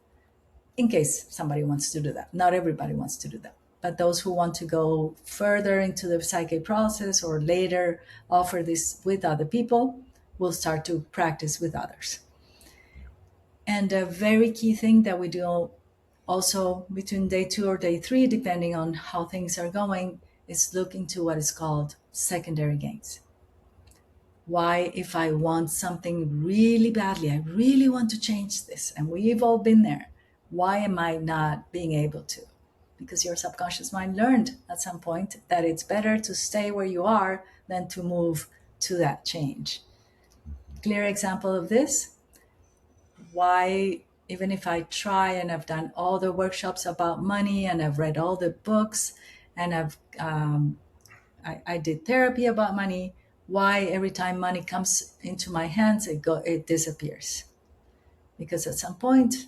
S2: In case somebody wants to do that. Not everybody wants to do that. But those who want to go further into the Psych-K process or later offer this with other people will start to practice with others. And a very key thing that we do also between day 2 or day 3, depending on how things are going, is look into what is called secondary gains. Why, if I want something really badly, I really want to change this, and we've all been there, why am I not being able to? Because your subconscious mind learned at some point that it's better to stay where you are than to move to that change. Clear example of this, why, even if I try and I've done all the workshops about money and I've read all the books and I did therapy about money, why every time money comes into my hands, it disappears? Because at some point,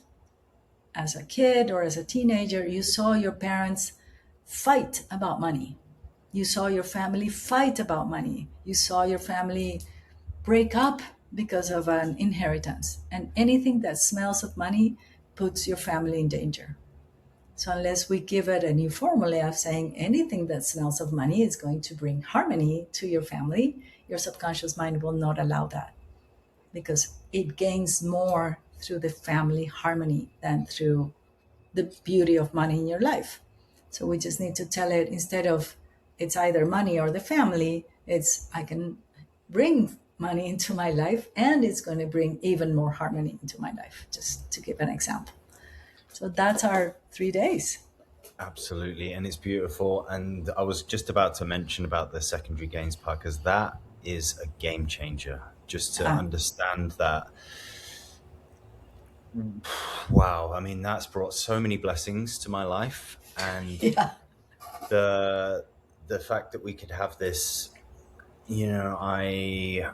S2: as a kid or as a teenager, you saw your parents fight about money. You saw your family fight about money. You saw your family break up because of an inheritance. And anything that smells of money puts your family in danger. So unless we give it a new formula of saying anything that smells of money is going to bring harmony to your family, your subconscious mind will not allow that, because it gains more through the family harmony than through the beauty of money in your life. So we just need to tell it, instead of it's either money or the family, it's I can bring money into my life and it's going to bring even more harmony into my life, just to give an example. So that's our 3 days.
S1: Absolutely, and it's beautiful. And I was just about to mention about the secondary gains part, because that is a game changer. Just to
S2: Ah,
S1: understand that, wow, I mean, that's brought so many blessings to my life, and
S2: yeah.
S1: the the fact that we could have this, I'm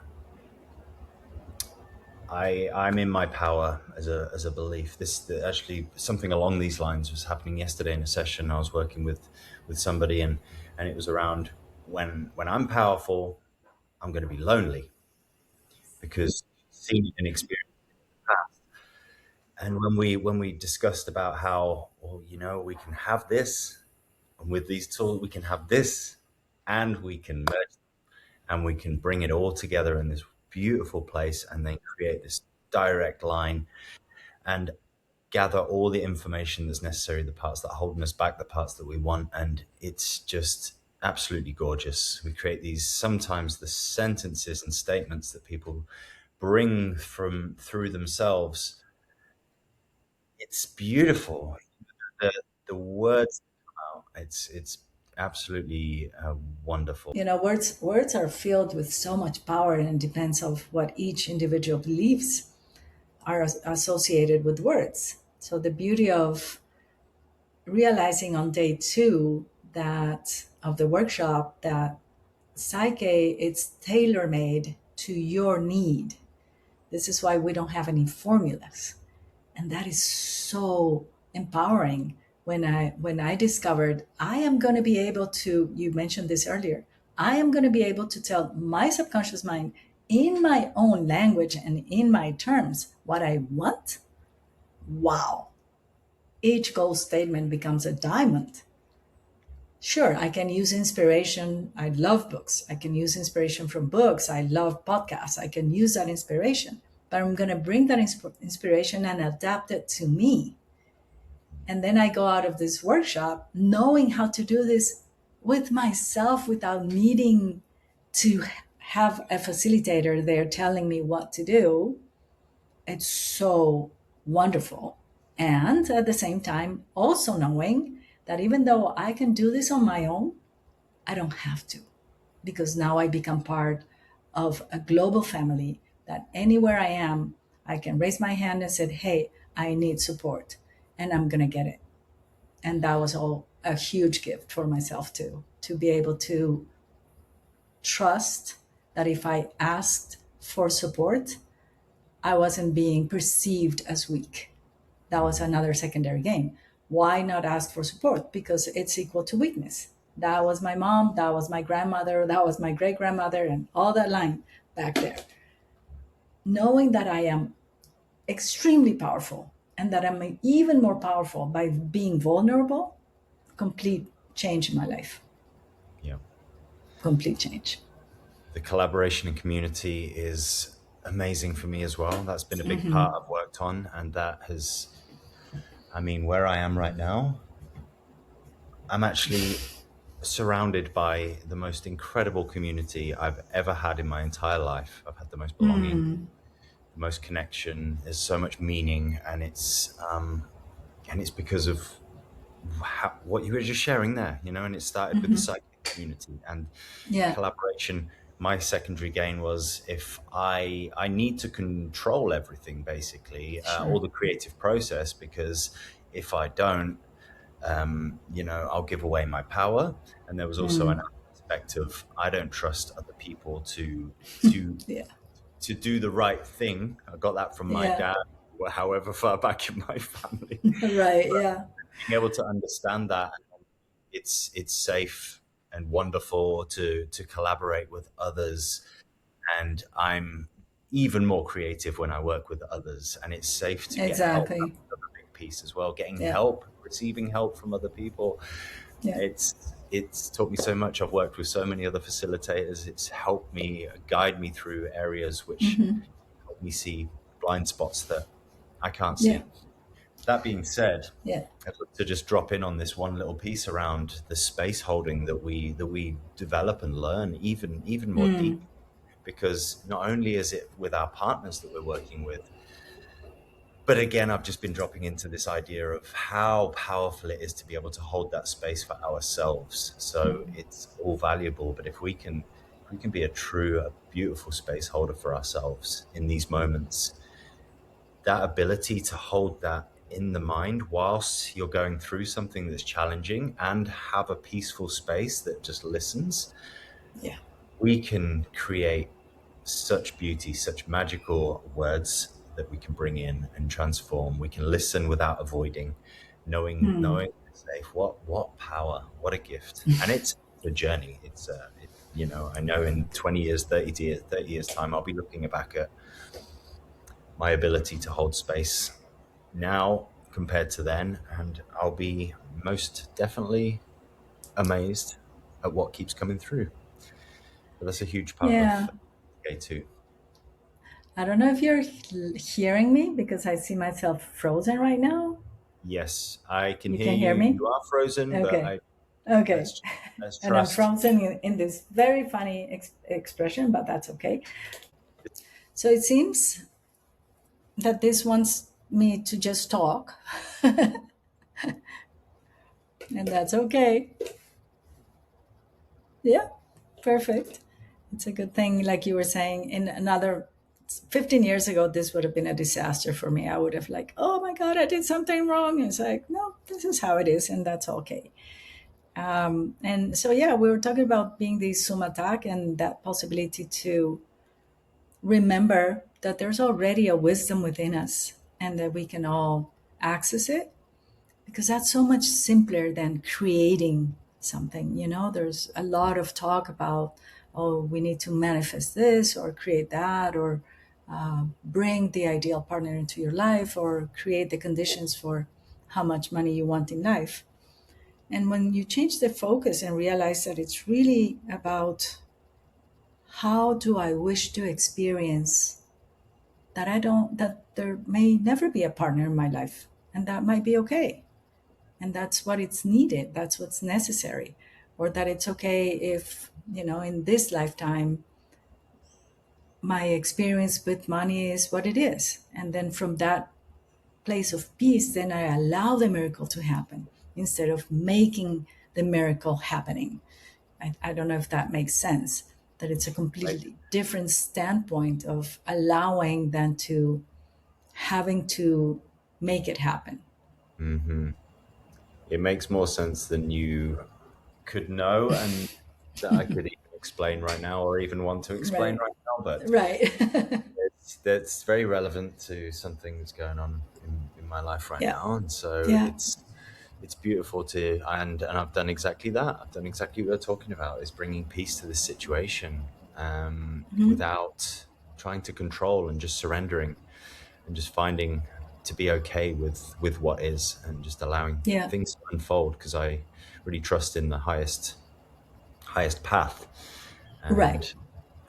S1: in my power as a belief. Actually, something along these lines was happening yesterday in a session. I was working with somebody, and it was around, when I'm powerful, I'm going to be lonely, because seen and experienced that. And when we discussed about how, well, we can have this, and with these tools we can have this, and we can merge, and we can bring it all together in this beautiful place, and then create this direct line, and gather all the information that's necessary, the parts that are holding us back, the parts that we want. And it's just absolutely gorgeous. We create these, sometimes the sentences and statements that people bring from through themselves. It's beautiful. The words come out. It's absolutely wonderful.
S2: Words are filled with so much power, and it depends of what each individual believes are associated with words. So the beauty of realizing on day 2 that of the workshop, that psyche, it's tailor made to your need. This is why we don't have any formulas, and that is so empowering. When I discovered I am going to be able to, you mentioned this earlier, I am going to be able to tell my subconscious mind in my own language and in my terms what I want. Wow, each goal statement becomes a diamond. Sure, I can use inspiration. I love books. I can use inspiration from books. I love podcasts. I can use that inspiration, but I'm going to bring that inspiration and adapt it to me. And then I go out of this workshop knowing how to do this with myself without needing to have a facilitator there telling me what to do. It's so wonderful. And at the same time, also knowing that even though I can do this on my own, I don't have to, because now I become part of a global family that anywhere I am, I can raise my hand and say, hey, I need support, and I'm going to get it. And that was all a huge gift for myself too, to be able to trust that if I asked for support, I wasn't being perceived as weak. That was another secondary gain. Why not ask for support? Because it's equal to weakness. That was my mom, that was my grandmother, that was my great grandmother, and all that line back there. Knowing that I am extremely powerful and that I'm even more powerful by being vulnerable, complete change in my life.
S1: Yeah.
S2: Complete change.
S1: The collaboration and community is amazing for me as well. That's been a big part I've worked on, and that has, I mean, where I am right now, I'm actually surrounded by the most incredible community I've ever had in my entire life. I've had the most belonging, the most connection. There's so much meaning, and it's because of what you were just sharing there, and it started with the psychic community and
S2: Yeah,
S1: collaboration. My secondary gain was, if I need to control everything, basically, all
S2: sure.
S1: the creative process, because if I don't, I'll give away my power. And there was also an aspect of, I don't trust other people to
S2: Yeah,
S1: to do the right thing. I got that from my
S2: yeah,
S1: dad, however far back in my family.
S2: right, yeah,
S1: Being able to understand that it's safe and wonderful to collaborate with others, and I'm even more creative when I work with others, and it's safe to get help. That's
S2: exactly.
S1: another big piece as well, getting
S2: Yeah,
S1: help, receiving help from other people.
S2: yeah,
S1: It's taught me so much. I've worked with so many other facilitators. It's helped me guide me through areas which help me see blind spots that I can't
S2: Yeah.
S1: see. That being said,
S2: Yeah.
S1: I'd love to just drop in on this one little piece around the space holding that we develop and learn even more
S2: Mm.
S1: deeply, because not only is it with our partners that we're working with, but again, I've just been dropping into this idea of how powerful it is to be able to hold that space for ourselves. So it's all valuable, but if we can be a beautiful space holder for ourselves in these moments, that ability to hold that in the mind whilst you're going through something that's challenging and have a peaceful space that just listens,
S2: Yeah.
S1: we can create such beauty, such magical words that we can bring in and transform. We can listen without avoiding, knowing it's safe. What power, what a gift. And it's a journey. I know in 20 years, 30 years time, I'll be looking back at my ability to hold space now compared to then, and I'll be most definitely amazed at what keeps coming through. But that's a huge part
S2: Yeah.
S1: of K2.
S2: I don't know if you're hearing me because I see myself frozen right now.
S1: Yes, I can
S2: You
S1: hear
S2: can hear
S1: you.
S2: me?
S1: You are frozen, but
S2: Okay.
S1: I
S2: Okay.
S1: let's let's
S2: And I'm
S1: trust.
S2: frozen in this very funny expression, but that's okay. So it seems that this wants me to just talk, and that's okay. Yeah, perfect. It's a good thing, like you were saying, in another 15 years ago, this would have been a disaster for me. I would have like, oh my God, I did something wrong. It's like, no, this is how it is, and that's okay. And so, yeah, we were talking about being the Sumatak and that possibility to remember that there's already a wisdom within us and that we can all access it, because that's so much simpler than creating something. There's a lot of talk about, oh, we need to manifest this or create that, or bring the ideal partner into your life, or create the conditions for how much money you want in life. And when you change the focus and realize that it's really about, how do I wish to experience that there may never be a partner in my life, and that might be okay, and that's what it's needed, that's what's necessary, or that it's okay if, in this lifetime my experience with money is what it is, and then from that place of peace, then I allow the miracle to happen instead of making the miracle happening. I don't know if that makes sense, that it's a
S1: Right?
S2: completely different standpoint of allowing than to having to make it happen.
S1: Hmm. It makes more sense than you could know, and that I could even explain right now, or even want to explain
S2: Right.
S1: right now. But
S2: Right.
S1: that's very relevant to something that's going on in my life right
S2: Yeah.
S1: now, and so
S2: Yeah.
S1: it's beautiful to and I've done exactly that. I've done exactly what we're talking about, is bringing peace to this situation, without trying to control, and just surrendering, and just finding to be okay with what is, and just allowing
S2: Yeah.
S1: things to unfold, because I really trust in the highest path,
S2: Right.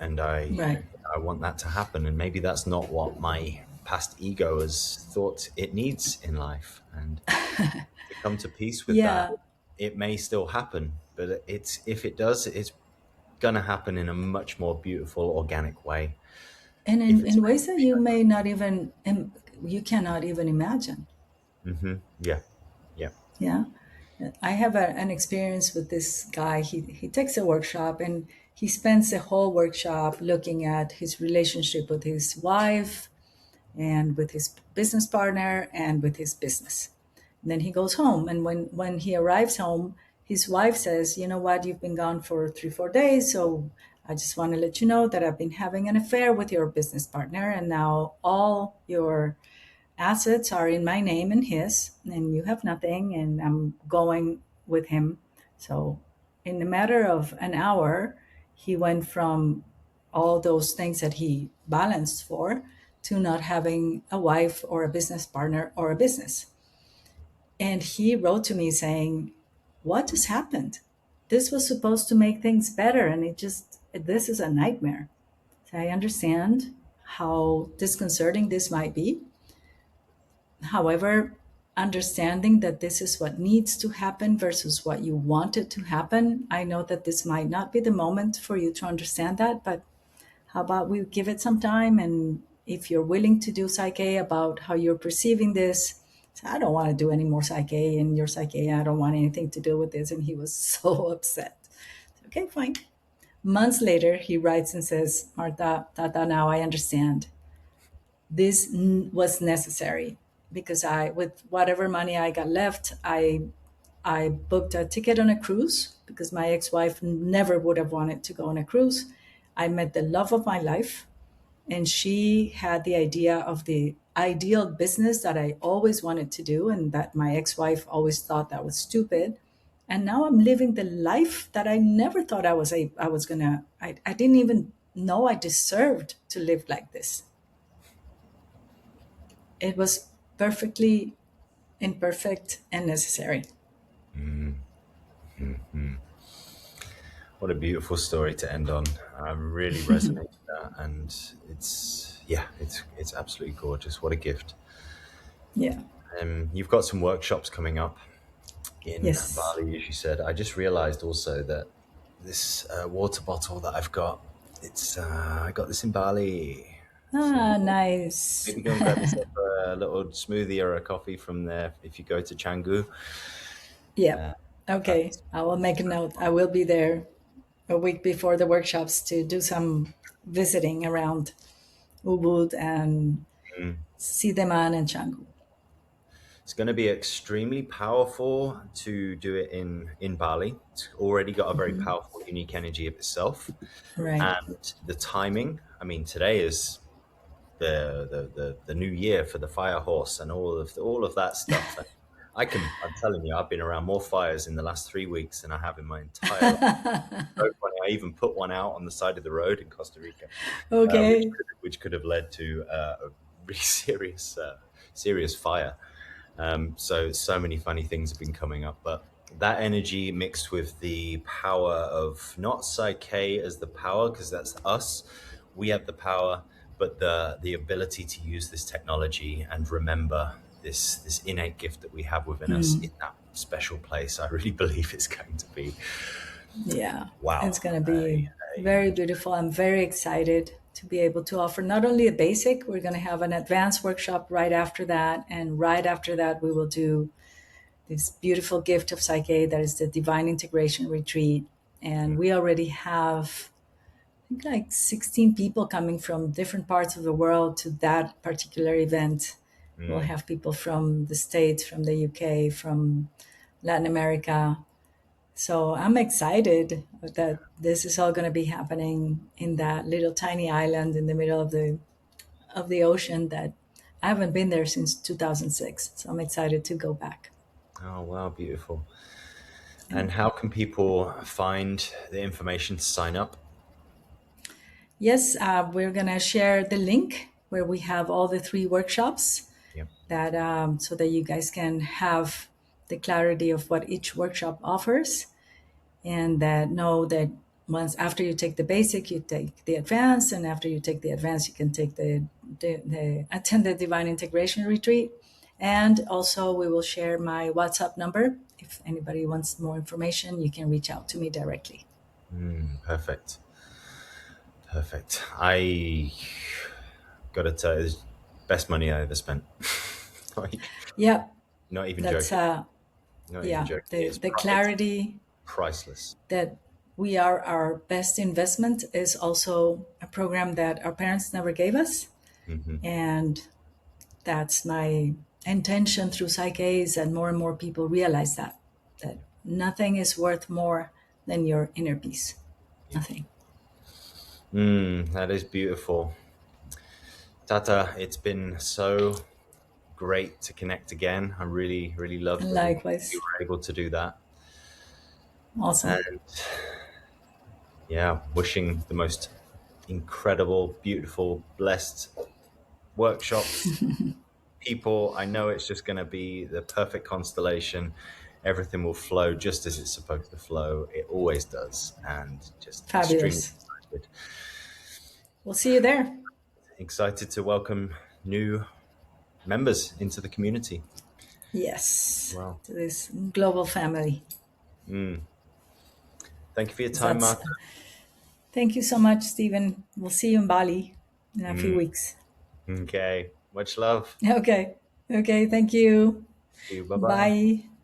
S1: and and
S2: Right.
S1: I want that to happen. And maybe that's not what my past ego has thought it needs in life, and to come to peace with that.
S2: Yeah.
S1: It may still happen, but it's if it does, it's gonna happen in a much more beautiful, organic way.
S2: And
S1: If it's
S2: in ways that you may not even, you cannot even imagine.
S1: yeah, yeah,
S2: Yeah. I have an experience with this guy. He takes a workshop and he spends the whole workshop looking at his relationship with his wife and with his business partner and with his business. And then he goes home. And when he arrives home, his wife says, you know what, you've been gone for 3, 4 days. So I just want to let you know that I've been having an affair with your business partner. And now all your assets are in my name and his, and you have nothing. And I'm going with him. So in a matter of an hour, he went from all those things that he balanced for to not having a wife or a business partner or a business. And he wrote to me saying, what just happened? This was supposed to make things better, and this is a nightmare. So I understand how disconcerting this might be, However, understanding that this is what needs to happen versus what you want it to happen, I know that this might not be the moment for you to understand that, but how about we give it some time? And if you're willing to do psyche about how you're perceiving this, say, I don't want to do any more psyche and your psyche, I don't want anything to do with this. And he was so upset. Okay, fine. Months later, he writes and says, Marta, Tata, now I understand. This was necessary because with whatever money I got left, I booked a ticket on a cruise because my ex-wife never would have wanted to go on a cruise. I met the love of my life, and she had the idea of the ideal business that I always wanted to do and that my ex-wife always thought that was stupid. And now I'm living the life that I never thought I was gonna. I didn't even know I deserved to live like this. It was perfectly imperfect and necessary.
S1: What a beautiful story to end on. I really resonate with that, and it's absolutely gorgeous. What a gift.
S2: Yeah.
S1: You've got some workshops coming up in
S2: Yes.
S1: Bali, as you said. I just realized also that this water bottle that I've got, it's I got this in Bali. So
S2: Ah, nice.
S1: maybe go and grab yourself a little smoothie or a coffee from there if you go to Canggu.
S2: Yeah.
S1: Uh,
S2: Okay.
S1: that's
S2: I will make a note. I will be there a week before the workshops to do some visiting around Ubud and
S1: mm.
S2: Sideman and Canggu.
S1: It's going to be extremely powerful to do it in Bali. It's already got a very powerful, unique energy of itself,
S2: Right.
S1: and the timing. I mean, today is the new year for the fire horse and all of that stuff. And I'm telling you, I've been around more fires in the last 3 weeks than I have in my entire life. So funny. I even put one out on the side of the road in Costa Rica,
S2: Okay.
S1: which could have led to a really serious fire. So many funny things have been coming up, but that energy mixed with the power of not Psyche as the power, because that's us, we have the power, but the ability to use this technology and remember this innate gift that we have within us in that special place. I really believe it's going to be
S2: Yeah. It's
S1: wow.
S2: going to be very beautiful. I'm very excited to be able to offer not only a basic, we're going to have an advanced workshop right after that. And right after that, we will do this beautiful gift of Psyche that is the Divine Integration Retreat. And we already have, I think, like 16 people coming from different parts of the world to that particular event. We'll
S1: Mm.
S2: have people from the States, from the UK, from Latin America. So I'm excited that this is all going to be happening in that little tiny island in the middle of the ocean that I haven't been there since 2006. So I'm excited to go back.
S1: Oh wow, beautiful.
S2: Yeah.
S1: And how can people find the information to sign up?
S2: Yes, we're going to share the link where we have all the three workshops
S1: Yeah.
S2: that so that you guys can have the clarity of what each workshop offers, and that know that once after you take the basic, you take the advanced, and after you take the advanced, you can take the attend the divine integration retreat. And also, we will share my WhatsApp number. If anybody wants more information, you can reach out to me directly.
S1: Perfect. Perfect. I gotta tell you, it's best money I ever spent. Like,
S2: Yeah,
S1: not even
S2: that's
S1: joking. Not even
S2: yeah,
S1: joking.
S2: the
S1: It's
S2: clarity
S1: priceless.
S2: that we are our best investment is also a program that our parents never gave us.
S1: Hmm.
S2: And that's my intention through Psyche is that more and more people realize that nothing is worth more than your inner peace.
S1: Yeah.
S2: Nothing.
S1: That is beautiful. Tata, it's been so great to connect again. I really, really love
S2: And
S1: that we
S2: likewise.
S1: were able to do that.
S2: Awesome.
S1: And yeah, wishing the most incredible, beautiful, blessed workshops, people. I know it's just going to be the perfect constellation. Everything will flow just as it's supposed to flow. It always does. And just extremely
S2: Fabulous.
S1: excited.
S2: We'll see you there.
S1: Excited to welcome new members into the community.
S2: Yes,
S1: Wow.
S2: to this global family.
S1: Thank you for your time,
S2: That's.
S1: Mark.
S2: Thank you so much, Stephen. We'll see you in Bali in a few weeks.
S1: Okay. Much love.
S2: Okay. Okay. Thank you.
S1: See you. Bye bye.
S2: Bye.